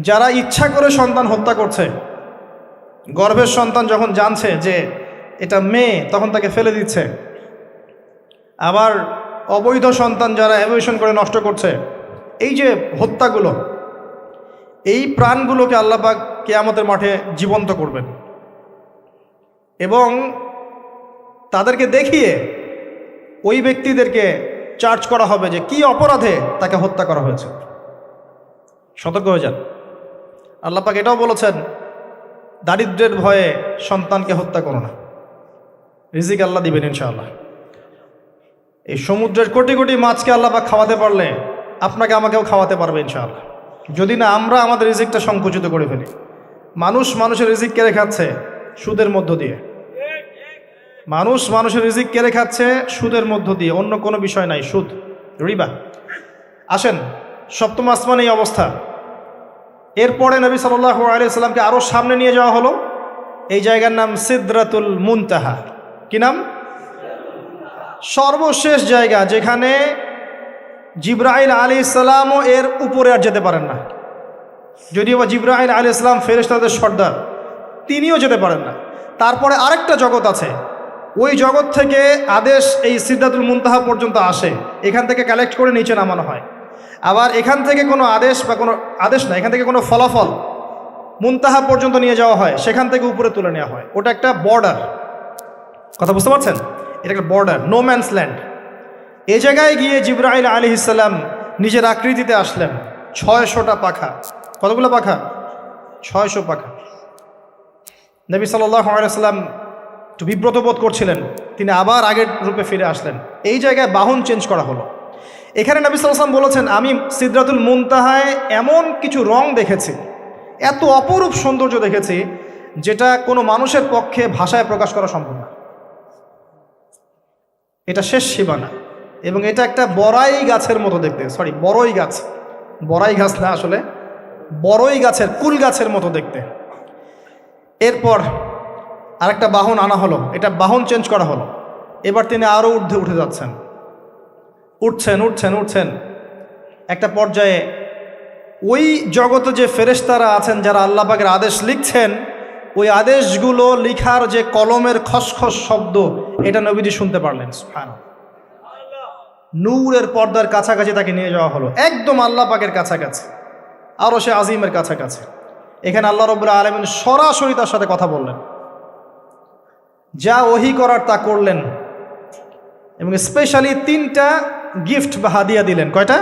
যারা ইচ্ছা করে সন্তান হত্যা করছে, গর্ভের সন্তান যখন জানছে যে এটা মেয়ে, তখন তাকে ফেলে দিচ্ছে। আবার অবৈধ সন্তান যারা অ্যাবর্শন করে নষ্ট করছে, এই যে হত্যাগুলো, এই প্রাণগুলোকে আল্লাহ পাক কিয়ামতের মাঠে জীবন্ত করবেন এবং তাদেরকে দেখিয়ে ওই ব্যক্তিদেরকে চার্জ করা হবে যে কি অপরাধে তাকে হত্যা করা হয়েছে। সতর্ক হয়ে যান। আল্লাহ পাক এটাও বলেছেন, দারিদ্র্যের ভয়ে সন্তানকে হত্যা করো না, রিজিক আল্লাহ দিবেন ইনশাআল্লাহ। এই সমুদ্রের কোটি কোটি মাছকে আল্লাহ পাক খাওয়াতে পারলে আপনাকে আমাকেও খাওয়াতে পারবে ইনশাআল্লাহ, যদি না আমরা আমাদের রিজিকটা সংকুচিত করে ফেলি। মানুষের রিজিক কেড়ে খাচ্ছে সুদের মধ্য দিয়ে। মানুষের রিজিক কেড়ে খাচ্ছে সুদের মধ্য দিয়ে, অন্য কোনো বিষয় নাই, সুদ, রিবা। আসেন, সপ্তম আসমানে এই অবস্থা। এরপরে নবী সাল্লাল্লাহু আলাইহি সাল্লামকে আরও সামনে নিয়ে যাওয়া হলো। এই জায়গার নাম সিদরাতুল মুনতাহা। কি নাম? সর্বশেষ জায়গা, যেখানে জিবরাইল আলাইহিস সালামও এর উপরে আর যেতে পারেন না। যদিও বা জিবরাইল আলাইহিস সালাম ফেরেশতাদের সর্দার, তিনিও যেতে পারেন না। তারপরে আরেকটা জগৎ আছে, ওই জগৎ থেকে আদেশ এই সিদরাতুল মুনতাহা পর্যন্ত আসে, এখান থেকে কালেক্ট করে নিচে নামানো হয়। আবার এখান থেকে কোনো আদেশ বা কোনো আদেশ না, এখান থেকে কোনো ফলাফল মুনতাহা পর্যন্ত নিয়ে যাওয়া হয়, সেখান থেকে উপরে তুলে নেওয়া হয়। ওটা একটা বর্ডার, কথা বুঝতে পারছেন? এটা একটা বর্ডার, নো ম্যানস ল্যান্ড। এই জায়গায় গিয়ে জিবরাইল আলাইহিস সালাম নিজের আকৃতিতে আসলেন, 600টা পাখা। কতগুলো পাখা? 600 পাখা। নবী সাল্লাল্লাহু আলাইহি ওয়াসাল্লাম একটু বিব্রত বোধ করছিলেন, তিনি আবার আগের রূপে ফিরে আসলেন। এই জায়গায় বাহন চেঞ্জ করা হলো। এখানে নবী সাল্লাল্লাহু আলাইহি ওয়াসাল্লাম বলেছেন, আমি সিদরাতুল মুনতাহায় এমন কিছু রং দেখেছি, এত অপরূপ সৌন্দর্য দেখেছি, যেটা কোনো মানুষের পক্ষে ভাষায় প্রকাশ করা সম্ভব না। এটা শেষ সীমানা, এবং এটা একটা বড়াই গাছের মতো দেখতে, সরি বড়ই গাছ, বড়াই গাছ না, আসলে বড়ই গাছের, কুল গাছের মতো দেখতে। এরপর আরেকটা বাহন আনা হলো, এটা বাহন চেঞ্জ করা হলো। এবার তিনি আরও ঊর্ধ্বে উঠে যাচ্ছেন, উঠছেন উঠছেন উঠছেন। একটা পর্যায়ে ওই জগতে যে ফেরেশতারা আছেন, যারা আল্লাহ পাকের আদেশ লিখছেন, ওই আদেশগুলো লিখার যে কলমের খসখস শব্দ, এটা নবীজি শুনতে পারলেন। সুবহানাল্লাহ। নূরের পর্দার কাছাকাছি তাকে নিয়ে যাওয়া হলো, একদম আল্লাহ পাকের কাছাকাছি, আরো সে আজিমের কাছাকাছি। এখানে আল্লাহ রাব্বুল আলামিন সরাসরি তার সাথে কথা বললেন, যা ওহী করার তা করলেন, এবং স্পেশালি 3টা গিফট বা হাদিয়া দিলেন। কয়টা?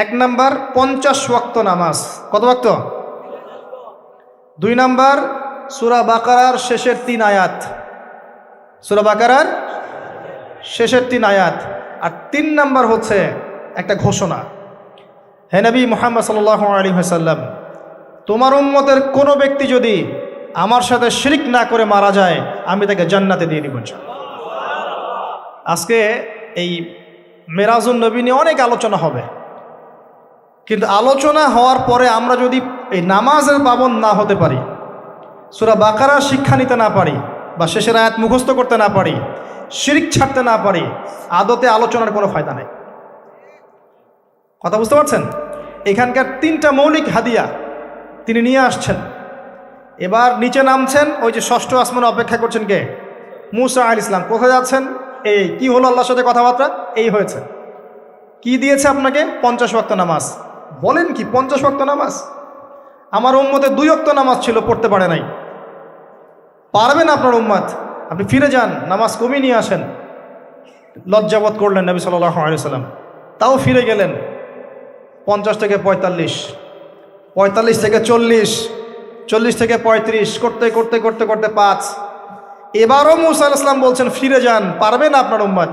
1 নাম্বার 50 ওয়াক্ত নামাজ। কত ওয়াক্ত? 2 নাম্বার সূরা বাকারার শেষের 3 আয়াত, সূরা বাকারার শেষের 3 আয়াত। আর 3 নাম্বার হচ্ছে একটা ঘোষণা, হে নবী মুহাম্মদ সাল্লাল্লাহু আলাইহি ওয়াসাল্লাম, তোমার উম্মতের কোনো ব্যক্তি যদি আমার সাথে শিরক না করে মারা যায়, আমি তাকে জান্নাতে দিয়ে দিব ইনশাআল্লাহ। আজকে এই মেরাজুন নবী নিয়ে অনেক আলোচনা হবে, কিন্তু আলোচনা হওয়ার পরে আমরা যদি এই নামাজের পাবন না হতে পারি, সূরা বাকারার শিক্ষা নিতে না পারি, বা শেষের আয়াত মুখস্থ করতে না পারি, শিরক ছাড়তে না পারি, আদতে আলোচনার কোনো ফায়দা নেই। কথা বুঝতে পারছেন? এখানকার 3টা মৌলিক হাদিয়া তিনি নিয়ে আসছেন। এবার নিচে নামছেন, ওই যে 6ষ্ঠ আসমানে অপেক্ষা করছেন কে? মূসা আলাইহিস সালাম। কোথায় যাচ্ছেন? এই কি হলো আল্লাহর সাথে কথাবার্তা, এই হয়েছে। কি দিয়েছে আপনাকে? 50 ওয়াক্ত নামাজ। বলেন কি 50 ওয়াক্ত নামাজ? আমার উম্মতে 2 ওয়াক্ত নামাজ ছিল, পড়তে পারে নাই। পারবেন আপনার উম্মত? আপনি ফিরে যান, নামাজ কমিয়ে নিয়ে আসেন। লজ্জাবোধ করলেন নবী সাল্লাল্লাহু আলাইহি ওয়াসাল্লাম, তাও ফিরে গেলেন। 50 থেকে 45, 45 থেকে 40, 40 থেকে 35, করতে করতে করতে করতে 5। এবারও মূসা আলাইহিস সালাম বলছেন ফিরে যান, পারবে না আপনার উম্মত।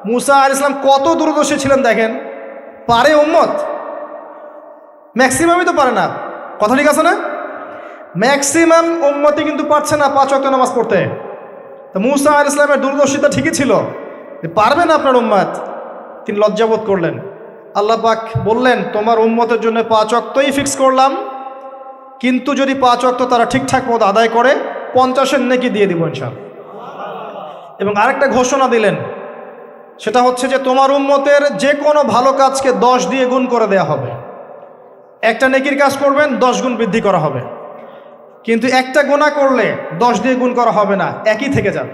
মূসা আলাইহিস সালাম কত দূরদর্শী ছিলেন দেখেন, পারে উম্মত? ম্যাক্সিমামই তো পারে না, কথা ঠিক আছে না? ম্যাক্সিমাম উম্মতই কিন্তু পারছে না 5 ওয়াক্ত নামাজ পড়তে। তো মূসা আলাইহিস সালামের দূরদর্শিতা ঠিকই ছিল, পারবে না আপনার উম্মত। তিনি লজ্জাবোধ করলেন। আল্লাহ পাক বললেন, তোমার উম্মতের জন্য 5 ওয়াক্তই ফিক্স করলাম, কিন্তু যদি 5 ওয়াক্ত তারা ঠিকঠাক মতো আদায় করে 50-এর নেকি দিয়ে দিব ইনশাআল্লাহ। এবং আরেকটা ঘোষণা দিলেন, সেটা হচ্ছে যে তোমার উম্মতের যে কোনো ভালো কাজকে 10 দিয়ে গুণ করে দেয়া হবে। একটা নেকির কাজ করবেন, 10 গুণ বৃদ্ধি করা হবে, কিন্তু একটা গুনাহ করলে 10 দিয়ে গুণ করা হবে না, একই থেকে যাবে।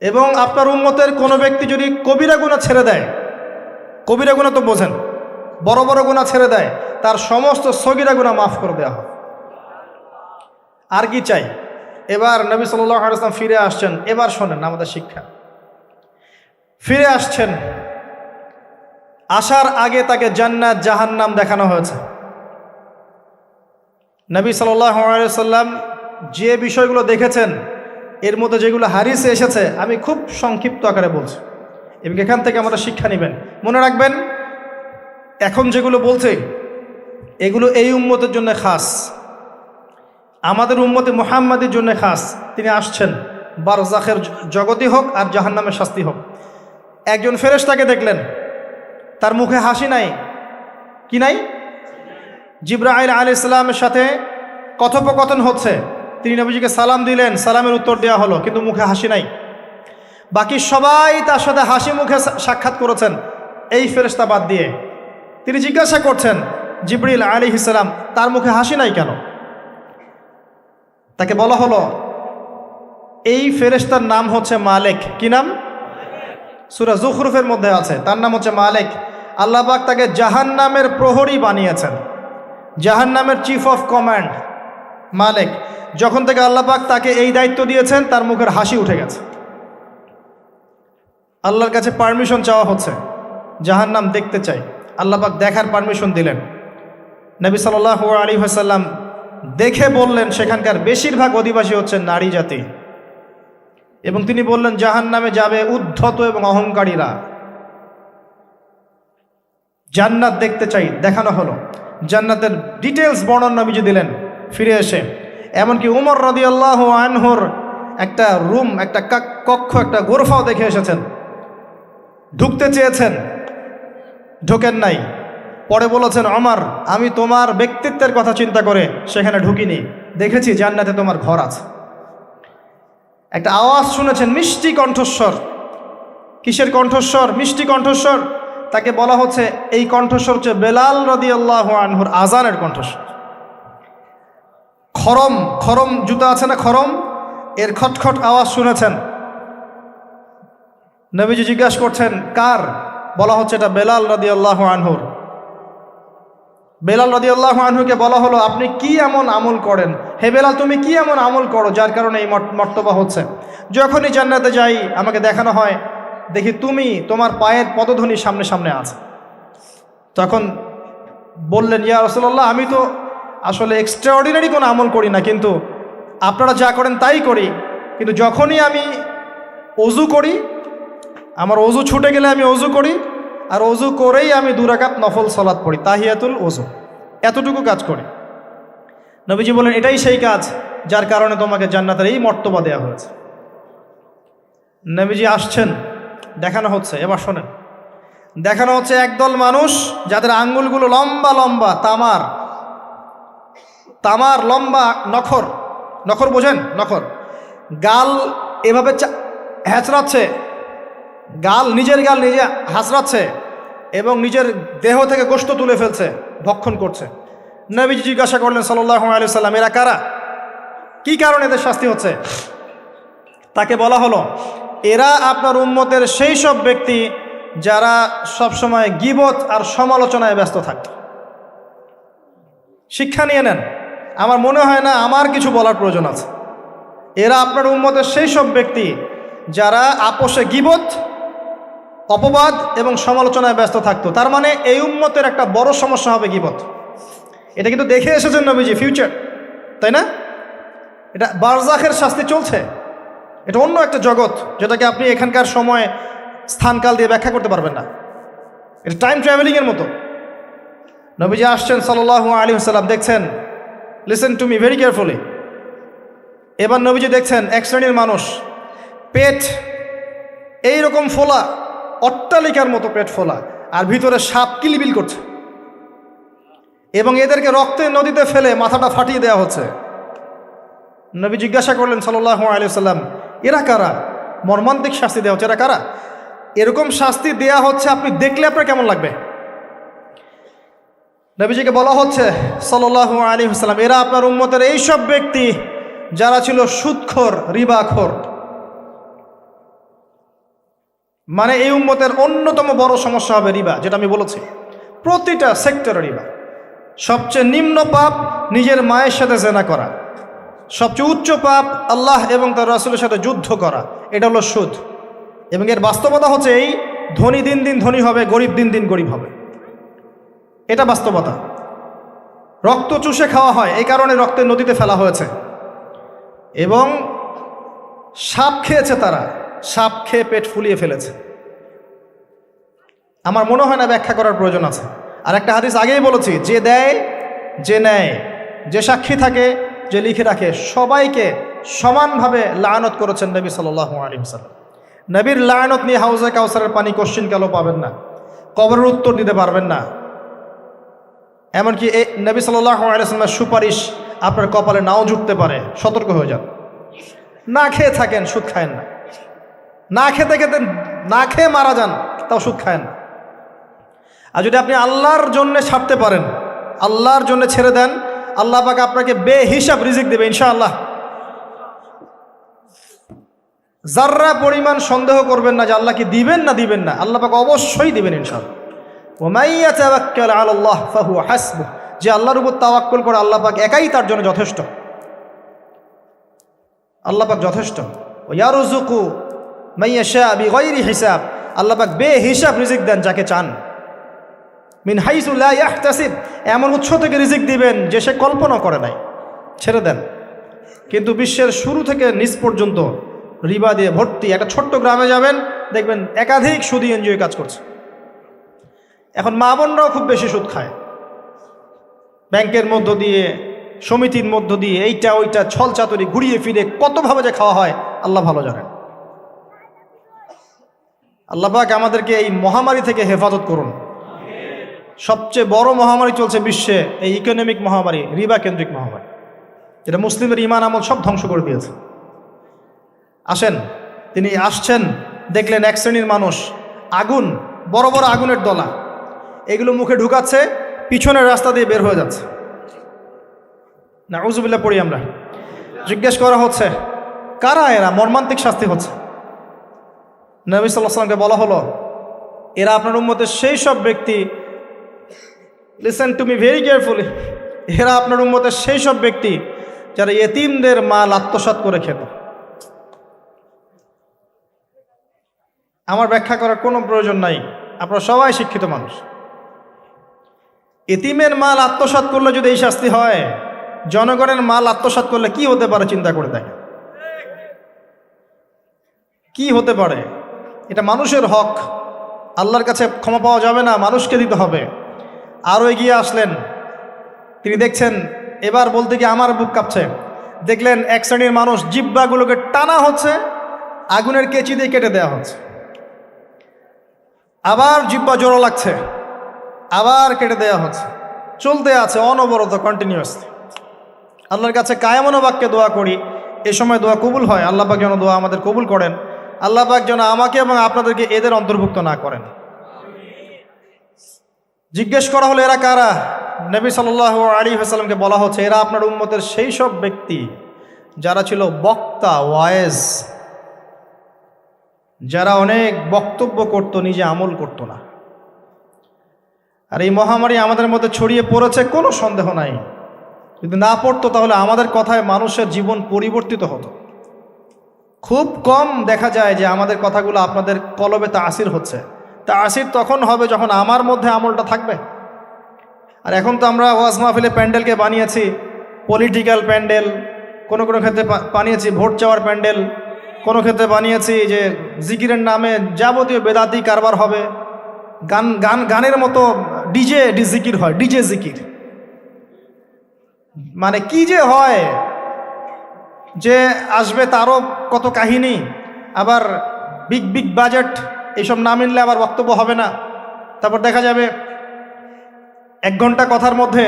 এবং আপনার উম্মতের কোনো ব্যক্তি যদি কবিরা গুনাহ ছেড়ে দেয়, কবিরা গুনাহ তো বোঝেন, বড় বড় গুনাহ ছেড়ে দেয়, তার সমস্ত সগীরা গুনাহ মাফ করে দেওয়া হবে। আর কি চাই? এবার নবী সাল্লাল্লাহু আলাইহি ওয়াসাল্লাম ফিরে আসছেন। এবার শোনেন আমাদের শিক্ষা। ফিরে আসছেন, আসার আগে তাকে জান্নাত জাহান্নাম দেখানো হয়েছে। নবী সাল্লাল্লাহু আলাইহি ওয়াসাল্লাম যে বিষয়গুলো দেখেছেন, এর মধ্যে যেগুলো হাদিসে এসেছে আমি খুব সংক্ষিপ্ত আকারে বলছি, এবং এখান থেকে আমরা শিক্ষা নেবেন। মনে রাখবেন, এখন যেগুলো বলছে এগুলো এই উম্মতের জন্য খাস, আমাদের উম্মতে মুহাম্মাদের জন্য খাস। তিনি আসছেন, বারজাখের জগতি হোক আর জাহান্নামের শাস্তি হোক। একজন ফেরেশতাকে দেখলেন, তার মুখে হাসি নাই। কি নাই? জিবরাইল আলাইহিস সালামের সাথে কথোপকথন হচ্ছে, তিনি নবীজিকে সালাম দিলেন, সালামের উত্তর দেওয়া হলো, কিন্তু মুখে হাসি নাই। বাকি সবাই তার সাথে হাসি মুখে সাক্ষাৎ করেছেন, এই ফেরেশতা বাদ দিয়ে। তিনি জিজ্ঞাসা করছেন জিবরিল আলাইহিস সালাম, তার মুখে হাসি নাই কেন? তাকে বলা হলো এই ফেরেশতার নাম হচ্ছে মালিক। কি নাম? সূরা যুখরুফের মধ্যে আছে, তার নাম হচ্ছে মালিক। আল্লাহ পাক তাকে জাহান্নামের প্রহরী বানিয়েছেন, জাহান্নামের চিফ অফ কমান্ড মালিক। যখন থেকে আল্লাহ পাক তাকে এই দায়িত্ব দিয়েছেন তার মুখের হাসি উঠে গেছে। আল্লাহর কাছে পারমিশন চাওয়া হচ্ছে, জাহান্নাম দেখতে চাই। আল্লাহ পাক দেখার পারমিশন দিলেন। নবী সাল্লাল্লাহু আলাইহি ওয়াসাল্লাম দেখে বললেন সেখানকার বেশিরভাগ অধিবাসী হচ্ছে নারী জাতি, এবং তিনি বললেন জাহান্নামে যাবে উদ্ধত এবং অহংকারীরা। জান্নাত দেখতে চাই, দেখানো হলো। জান্নাতের ডিটেলস বর্ণনা নবীজি দিলেন ফিরে এসে। এমনকি উমর রাদিয়াল্লাহু আনহুর একটা রুম, একটা কক্ষ, একটা গোরফাও দেখে এসেছেন। ঢুকতে চেয়েছেন, ঢোকেন নাই। পরে বলেছেন, ওমর আমি তোমার ব্যক্তিত্বের কথা চিন্তা করে সেখানে ঢুকিনি, দেখেছি জান্নাতে তোমার ঘর আছে। একটা আওয়াজ শুনেছেন, মিষ্টি কণ্ঠস্বর। কিসের কণ্ঠস্বর? মিষ্টি কণ্ঠস্বর। তাকে বলা হচ্ছে এই কণ্ঠস্বর হচ্ছে বেলাল রাদিয়াল্লাহু আনহুর আজানের কণ্ঠস্বর। খরম, খরম জুতা আছে না, খরম, এর খটখট আওয়াজ শুনেছেন। নবীজি জিজ্ঞাসা করছেন কার? বলা হচ্ছে এটা বেলাল রাদিয়াল্লাহু আনহুর। বেলাল রাদিয়াল্লাহু আনহুকে বলা হলো আপনি কি এমন আমল করেন, হে বেলাল তুমি কি এমন আমল করো যার কারণে এই মর্তবা হচ্ছে? যখনই জান্নাতে যাই আমাকে দেখানো হয়, দেখি তুমি তোমার পায়ের পদধ্বনি সামনে সামনে আছে। তখন বললেন, ইয়া রাসূলুল্লাহ আমি তো আসলে এক্সট্রাঅর্ডিনারি কোনো আমল করি না, কিন্তু আপনারা যা করেন তাই করি। কিন্তু যখনই আমি অজু করি, আমার অজু ছুটে গেলে আমি অজু করি, আর অজু করেই আমি 2 রাকাত নফল সালাত পড়ি, তাহিয়াতুল ওযু, এতটুকু কাজ করি। নবীজি বলেন এটাই সেই কাজ যার কারণে তোমাকে জান্নাতের এই মর্তবা দেওয়া হয়েছে। নবীজি আসছেন, দেখানো হচ্ছে। এবার শোনেন, দেখানো হচ্ছে একদল মানুষ যাদের আঙ্গুলগুলো লম্বা লম্বা, তামার তামার লম্বা নখর। নখর বোঝেন? নখর। গাল এভাবে হ্যাঁচড়াচ্ছে, গাল, নিজের গাল নিজে হাসড়াচ্ছে এবং নিজের দেহ থেকে গোশত তুলে ফেলছে, ভক্ষণ করছে। নবীজি জিজ্ঞাসা করলেন সাল্লাল্লাহু আলাইহি সাল্লাম এরা কারা? কি কারণে এদের শাস্তি হচ্ছে? তাকে বলা হলো এরা আপনার উম্মতের সেই সব ব্যক্তি যারা সবসময় গীবত আর সমালোচনায় ব্যস্ত থাকে। শিক্ষা নিয়ে নেন, আমার মনে হয় না আমার কিছু বলার প্রয়োজন আছে। এরা আপনার উম্মতের সেই সব ব্যক্তি যারা আপোষে গীবত, অপবাদ এবং সমালোচনায় ব্যস্ত থাকতো। তার মানে এই উম্মতের একটা বড় সমস্যা হবে গীবত। এটা কিন্তু দেখে এসেছেন নবীজি, ফিউচার, তাই না? এটা বারজাখের শাস্তি চলছে, এটা অন্য একটা জগৎ যেটাকে আপনি এখানকার সময় স্থানকাল দিয়ে ব্যাখ্যা করতে পারবেন না। এটা টাইম ট্রাভেলিংয়ের মতো। নবীজি আসছেন সাল্লাল্লাহু আলাইহি ওয়াসাল্লাম, দেখছেন, listen to me very carefully. এবার নবীজি দেখছেন এক শ্রেণীর মানুষ, পেট এইরকম ফোলা, অট্টালিকার মতো পেট ফোলা, আর ভিতরে সাপ কিলবিল করছে, এবং এদেরকে রক্তের নদীতে ফেলে মাথাটা ফাটিয়ে দেওয়া হচ্ছে। নবী জিজ্ঞাসা করলেন সাল্লাল্লাহু আলাইহি ওয়াসাল্লাম এরা কারা? মর্মান্তিক শাস্তি দেওয়া হচ্ছে, এরা কারা? এরকম শাস্তি দেয়া হচ্ছে, আপনি দেখলে আপনার কেমন লাগবে? নবীজিকে বলা হচ্ছে সাল্লাল্লাহু আলাইহি ওয়াসাল্লাম এরা আপনার উম্মতের এই সব ব্যক্তি যারা ছিল সুদখোর, রিবাখোর। মানে এই উম্মতের অন্যতম বড় সমস্যা হবে রিবা, যেটা আমি বলেছি, প্রতিটা সেক্টরে রিবা। সবচেয়ে নিম্ন পাপ নিজের মায়ের সাথে জেনা করা, সবচেয়ে উচ্চ পাপ আল্লাহ এবং তার রাসূলের সাথে যুদ্ধ করা, এটা হলো সুদ। এবং এর বাস্তবতা হচ্ছে এই, ধনী দিন দিন ধনী হবে, গরিব দিন দিন গরিব হবে, এটা বাস্তবতা। রক্ত চুষে খাওয়া হয়, এই কারণে রক্তের নদীতে ফেলা হয়েছে। এবং সাপ খেয়েছে তারা, সাপ খেয়ে পেট ফুলিয়ে ফেলেছে। আমার মনে হয় না ব্যাখ্যা করার প্রয়োজন আছে। আর একটা হাদিস আগেই বলেছি, যে দেয়, যে নেয়, যে সাক্ষী থাকে, যে লিখে রাখে, সবাইকে সমানভাবে লানত করেছেন নবী সাল্লাল্লাহু আলাইহি ওয়াসাল্লাম। নবীর লানত নিয়ে হাউজে কাউসারের পানি কোশ্চিন কালো পাবেন না, কবরের উত্তর দিতে পারবেন না। এমনকি এই নবী সাল্লাল্লাহু আলাইহি ওয়াসাল্লামের সুপারিশ আপনার কপালে নাও জুটতে পারে, সতর্ক হয়ে যান। না খেয়ে থাকেন, সুদ খায়েন না। না খেতে খেতে না খেয়ে মারা যান, তাও সুদ খায়েন না। আর যদি আপনি আল্লাহর জন্য ছাড়তে পারেন, আল্লাহর জন্য ছেড়ে দেন, আল্লাহ পাক আপনাকে বেহিসাব রিজিক দেবে ইনশাআল্লাহ। যাররা পরিমাণ সন্দেহ করবেন না যে আল্লাহ কি দিবেন না দিবেন না, আল্লাহ পাক অবশ্যই দিবেন ইনশাআল্লাহ। ওয়া মান ইয়াতাওয়াক্কাল আলাল্লাহ ফাহুয়া হাসবুহ, যে আল্লাহর উপর তাওয়াক্কুল করে আল্লাহ পাক একাই তার জন্য যথেষ্ট, আল্লাহ পাক যথেষ্ট। ওয়া ইয়ারযুকু মান ইয়াশা বিগাইরি হিসাব, আল্লাহ পাক বেহিসাব রিজিক দেন যাকে চান। মিন হাইসু লা ইয়াহতাসিব, এমন উৎস থেকে রিজিক দিবেন যে সে কল্পনা করে নাই। ছেড়ে দেন। কিন্তু বিশ্বের শুরু থেকে নিচ পর্যন্ত রিবা দিয়ে ভর্তি। একটা ছোট্ট গ্রামে যাবেন, দেখবেন একাধিক সুদী এনজিও কাজ করছে। এখন মা বোনরাও খুব বেশি সুদ খায়, ব্যাংকের মধ্য দিয়ে, সমিতির মধ্য দিয়ে, এইটা ওইটা ছল চাতুরি ঘুরিয়ে ফিরে কতভাবে যে খাওয়া হয় আল্লাহ ভালো জানেন। আল্লাহ পাক আমাদেরকে এই মহামারী থেকে হেফাজত করুন। সবচেয়ে বড় মহামারী চলছে বিশ্বে, এই ইকোনমিক মহামারী, রিবা কেন্দ্রিক মহামারী, যেটা মুসলিমের ইমান আমল সব ধ্বংস করে দিয়েছে। আসেন, তিনি আসছেন, দেখলেন এক শ্রেণীর মানুষ আগুন, বড় বড় আগুনের দলা, এগুলো মুখে ঢুকাচ্ছে, পিছনের রাস্তা দিয়ে বের হয়ে যাচ্ছে। নাউযুবিল্লাহ পড়ি আমরা। জিজ্ঞেস করা হচ্ছে কারা এরা, মর্মান্তিক শাস্তি হচ্ছে। নবী সাল্লাল্লাহু আলাইহি ওয়াসাল্লামকে বলা হলো এরা আপনার উম্মতের সেই সব ব্যক্তি, listen to me very carefully, এরা আপনার উম্মতের সেই সব ব্যক্তি যারা ইয়েতিমদের মাল আত্মসাৎ করে খেত। আমার ব্যাখ্যা করার কোনো প্রয়োজন নাই, আপনারা সবাই শিক্ষিত মানুষ। এতিমের মাল আত্মসাৎ করলে যদি এই শাস্তি হয়, জনগণের মাল আত্মসাৎ করলে কি হতে পারে চিন্তা করে দেখেন। কি হতে পারে? এটা মানুষের হক, আল্লাহর কাছে ক্ষমা পাওয়া যাবে না, মানুষকে দিতে হবে। আরও এগিয়ে আসলেন, তিনি দেখছেন, এবার বলতে গিয়ে আমার বুক কাঁপছে। দেখলেন এক শ্রেণীর মানুষ জিহ্বাগুলোকে টানা হচ্ছে, আগুনের কেচি দিয়ে কেটে দেওয়া হচ্ছে, আবার জিহ্বা জোড়ো লাগছে, আবার কেটে দেওয়া হচ্ছে, চলতে আছে অনবরত, কন্টিনিউয়াসলি। আল্লাহর কাছে কায়ামনো বাক্যে দোয়া করি, এ সময় দোয়া কবুল হয়। আল্লাহ পাক যেন দোয়া আমাদের কবুল করেন, আল্লাহ পাক যেন আমাকে এবং আপনাদেরকে এদের অন্তর্ভুক্ত না করেন। জিজ্ঞেস করা হলো এরা কারা? নবী সাল্লাল্লাহু আলাইহি ওয়াসাল্লামকে বলা হচ্ছে এরা আপনার উম্মতের সেই সব ব্যক্তি যারা ছিল বক্তা, ওয়ায়েজ, যারা অনেক বক্তব্য করত, নিজে আমল করত না। আর এই মহামারী আমাদের মধ্যে ছড়িয়ে পড়েছে, কোনো সন্দেহ নাই। যদি না পড়তো তাহলে আমাদের কথায় মানুষের জীবন পরিবর্তিত হতো। খুব কম দেখা যায় যে আমাদের কথাগুলো আপনাদের কলবে তাসির হচ্ছে। তাসির তখন হবে যখন আমার মধ্যে আমলটা থাকবে। আর এখন তো আমরা ওয়াজ মাহফিলে প্যান্ডেলকে বানিয়েছি পলিটিক্যাল প্যান্ডেল, কোনো কোনো ক্ষেত্রে বানিয়েছি ভোট চাওয়ার প্যান্ডেল, কোনো ক্ষেত্রে বানিয়েছি যে জিকিরের নামে যাবতীয় বেদাতি কারবার হবে, গানের মতো ডিজে জিকির হয়, ডিজে জিকির। মানে কি যে হয়, যে আসবে তারও কত কাহিনী, আবার বিগ বিগ বাজেট, এইসব না মিললে আবার বক্তব্য হবে না। তারপর দেখা যাবে 1 ঘন্টা কথার মধ্যে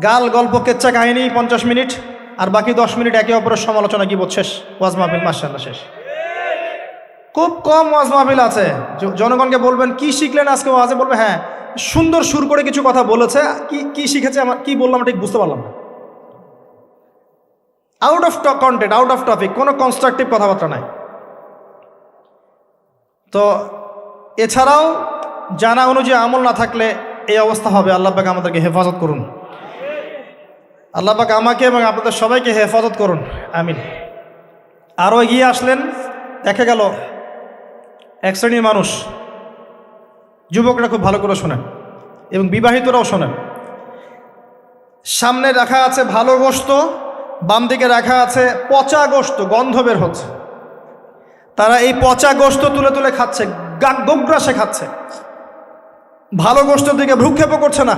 গাল গল্প কেচ্চা কাহিনী 50 মিনিট, আর বাকি 10 মিনিট একে অপরের সমালোচনা, কি শেষ, ওয়াজ মাহফিল মাশাআল্লাহ শেষ। খুব কম ওয়াজ মাহফিল আছে জনগণকে বলবেন কি শিখলেন আজকে ওয়াজে, বলবে হ্যাঁ সুন্দর সুর করে কিছু কথা বলেছে, কি শিখেছে, আমার কি বললাম ঠিক বুঝতে পারলাম না। Out of content, out of topic, কোনো কনস্ট্রাকটিভ কথাবার্তা নাই। তো এছাড়াও জানা অনুযায়ী আমল না থাকলে এই অবস্থা হবে। আল্লাহ পাক আমাদেরকে হেফাজত করুন, আল্লাহ পাক আমাকে এবং আপনাদের সবাইকে হেফাজত করুন, আমিন। আরও এগিয়ে আসলেন, দেখা গেল এক শ্রেণীর মানুষ, যুবকরা খুব ভালো করে শোনেন এবং বিবাহিতরাও শোনেন, সামনে রাখা আছে ভালো গোশত, বাম দিকে রাখা আছে পচা গোশত, গন্ধ বের হচ্ছে। তারা এই পচা গোশত তুলে তুলে খাচ্ছে, গোগ্রাসে খাচ্ছে, ভালো গোশতের দিকে ভ্রুক্ষেপও করছে না।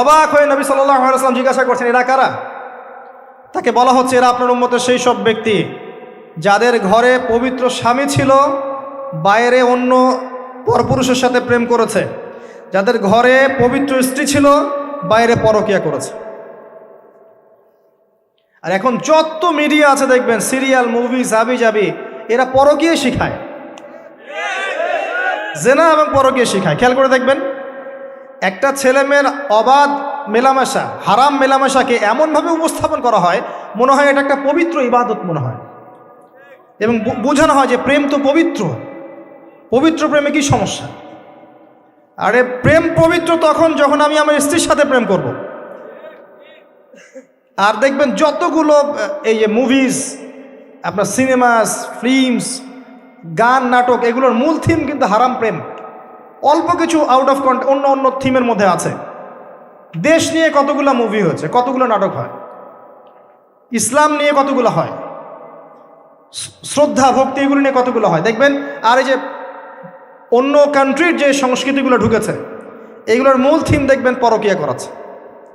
অবাক হয়ে নবী সাল্লাল্লাহু আলাইহি ওয়াসাল্লাম জিজ্ঞাসা করছেন এরা কারা? তাকে বলা হচ্ছে এরা আপনার উম্মতের সেই সব ব্যক্তি যাদের ঘরে পবিত্র স্বামী ছিল, বাইরে অন্য পরপুরুষের সাথে প্রেম করেছে, যাদের ঘরে পবিত্র স্ত্রী ছিল, বাইরে পরকিয়া করেছে। আর এখন যত মিডিয়া আছে দেখবেন, সিরিয়াল, মুভি, জাবি জাবি, এরা পরকিয়া শিখায়, জেনা এবং পরকিয়া শিখায়। খেয়াল করে দেখবেন, একটা ছেলে মেয়ের অবাধ মেলামেশা, হারাম মেলামেশাকে এমনভাবে উপস্থাপন করা হয়, মনে হয় এটা একটা পবিত্র ইবাদত মনে হয়। এবং বোঝানো হয় যে প্রেম তো পবিত্র, পবিত্র প্রেমে কি সমস্যা? আরে প্রেম পবিত্র তখন যখন আমি আমার স্ত্রীর সাথে প্রেম করব। আর দেখবেন যতগুলো এই যে মুভিজ, আপনার সিনেমাস, ফিল্মস, গান, নাটক, এগুলোর মূল থিম কিন্তু হারাম প্রেম। অল্প কিছু আউট অফ অন্য অন্য থিমের মধ্যে আছে। দেশ নিয়ে কতগুলো মুভি হয়েছে, কতগুলো নাটক হয়, ইসলাম নিয়ে কতগুলো হয়, শ্রদ্ধা ভক্তি এগুলো নিয়ে কতগুলো হয় দেখবেন। আর এই যে অন্য কান্ট্রির যে সংস্কৃতিগুলো ঢুকেছে, এইগুলোর মূল থিম দেখবেন পরকীয়া করাচ্ছে,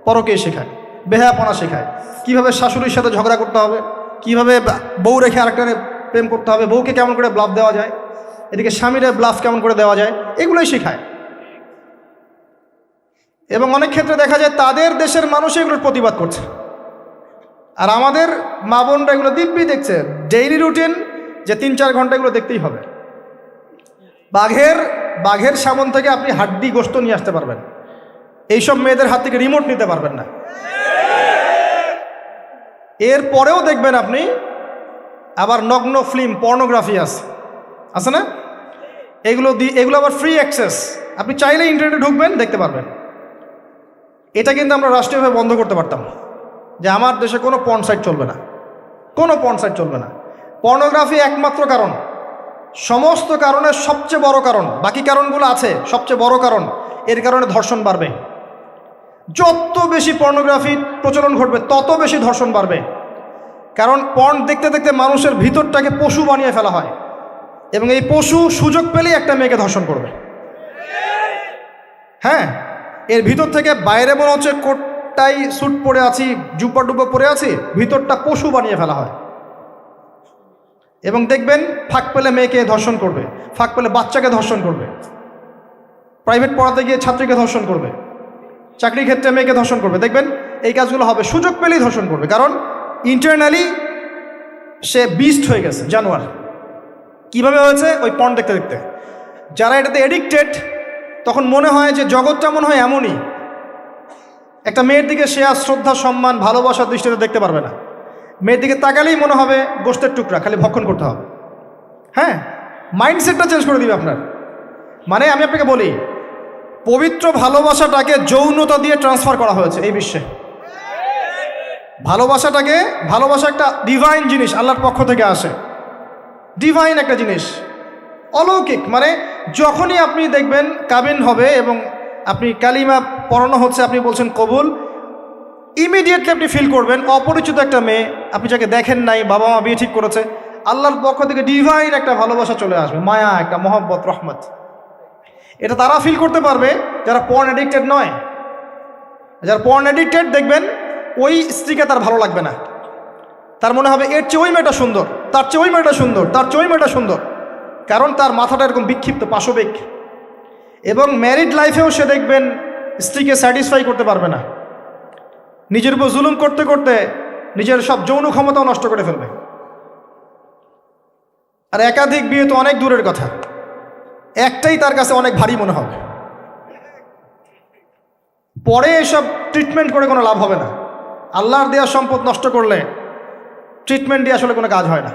পরকীয়া শেখায়, বেহায়াপনা শেখায়, কীভাবে শাশুড়ির সাথে ঝগড়া করতে হবে, কীভাবে বউ রেখে আরেকটা প্রেম করতে হবে, বউকে কেমন করে ব্লাফ দেওয়া যায়, এদিকে স্বামীর ব্লাফ কেমন করে দেওয়া যায়, এগুলোই শেখায়। এবং অনেক ক্ষেত্রে দেখা যায় তাদের দেশের মানুষ এগুলোর প্রতিবাদ করছে, আর আমাদের মা বোনরা এগুলো দিব্যি দেখছে, ডেইলি রুটিন, যে 3-4 ঘন্টা এগুলো দেখতেই হবে। বাঘের সামন থেকে আপনি হাড্ডি গোশত নিয়ে আসতে পারবেন, এইসব মেয়েদের হাত থেকে রিমোট নিতে পারবেন না। এর পরেও দেখবেন আপনি আবার নগ্ন ফিল্ম, পর্নোগ্রাফি আছে না, এগুলো আবার ফ্রি অ্যাক্সেস, আপনি চাইলে ইন্টারনেটে ঢুকবেন, দেখতে পারবেন। এটা কিন্তু আমরা রাষ্ট্রীয়ভাবে বন্ধ করতে পারতাম, যে আমার দেশে কোনো পর্ন সাইট চলবে না, কোনো পর্ন সাইট চলবে না। পর্নোগ্রাফি একমাত্র কারণ, সমস্ত কারণের সবচেয়ে বড় কারণ, বাকি কারণগুলো আছে, সবচেয়ে বড় কারণ, এর কারণে ধর্ষণ বাড়বে। যত বেশি পর্নোগ্রাফি প্রচলন ঘটবে তত বেশি ধর্ষণ বাড়বে। কারণ পর্ন দেখতে দেখতে মানুষের ভিতরটাকে পশু বানিয়ে ফেলা হয়, এবং এই পশু সুযোগ পেলেই একটা মেয়েকে ধর্ষণ করবে। হ্যাঁ, এর ভিতর থেকে বাইরে মনে হচ্ছে কোটটাই স্যুট পরে আছি, জুব্বা ডুব্বা পরে আছি, ভিতরটা পশু বানিয়ে ফেলা হয়। এবং দেখবেন ফাঁক পেলে মেয়েকে ধর্ষণ করবে, ফাঁক পেলে বাচ্চাকে ধর্ষণ করবে, প্রাইভেট পড়াতে গিয়ে ছাত্রীকে ধর্ষণ করবে, চাকরির ক্ষেত্রে মেয়েকে ধর্ষণ করবে। দেখবেন এই কাজগুলো হবে, সুযোগ পেলেই ধর্ষণ করবে, কারণ ইন্টারনালি সে বিস্ট হয়ে গেছে, জানোয়ার। কিভাবে হয়েছে? ওই পর্ন দেখতে দেখতে। যারা এটাতে এডিক্টেড, তখন মনে হয় যে জগৎটা মনে হয় এমনই, একটা মেয়ের দিকে সে আর শ্রদ্ধা, সম্মান, ভালোবাসার দৃষ্টিতে দেখতে পারবে না। মেয়ের দিকে তাকালেই মনে হবে গোশতের টুকরা, খালি ভক্ষণ করতে হবে। হ্যাঁ, মাইন্ডসেটটা চেঞ্জ করে দিবে আপনার। মানে আমি আপনাকে বলি, পবিত্র ভালোবাসাটাকে যৌনতা দিয়ে ট্রান্সফার করা হয়েছে এই বিশ্বে। ভালোবাসা একটা ডিভাইন জিনিস, আল্লাহর পক্ষ থেকে আসে, ডিভাইন একটা জিনিস, অলৌকিক। মানে যখনই আপনি দেখবেন কাবিন হবে এবং আপনি কালিমা পড়ানো হচ্ছে, আপনি বলছেন কবুল, ইমিডিয়েটলি আপনি ফিল করবেন অপরিচিত একটা মেয়ে, আপনি যাকে দেখেন নাই, বাবা মা বিয়ে ঠিক করেছে, আল্লাহর পক্ষ থেকে ডিভাইন একটা ভালোবাসা চলে আসবে, মায়া, একটা মহব্বত, রহমত। এটা তারা ফিল করতে পারবে যারা পর্ন অ্যাডিক্টেড নয়। যারা পর্ন অ্যাডিক্টেড, দেখবেন ওই স্ত্রীকে তার ভালো লাগবে না, তার মনে হবে এর চেয়ে ওই মেয়েটা সুন্দর, তার চেয়ে ওই মেয়েটা সুন্দর, তার চেয়ে ওই মেয়েটা সুন্দর, কারণ তার মাথাটা এরকম বিক্ষিপ্ত, পাশবিক। এবং ম্যারিড লাইফেও সে দেখবেন স্ত্রীকে স্যাটিসফাই করতে পারবে না, নিজের উপর জুলুম করতে করতে নিজের সব যৌন ক্ষমতাও নষ্ট করে ফেলবে। আর একাধিক বিয়ে তো অনেক দূরের কথা, একটাই তার কাছে অনেক ভারী মনে হবে। পরে এসব ট্রিটমেন্ট করে কোনো লাভ হবে না। আল্লাহর দেওয়া সম্পদ নষ্ট করলে ট্রিটমেন্ট দিয়ে আসলে কোনো কাজ হয় না।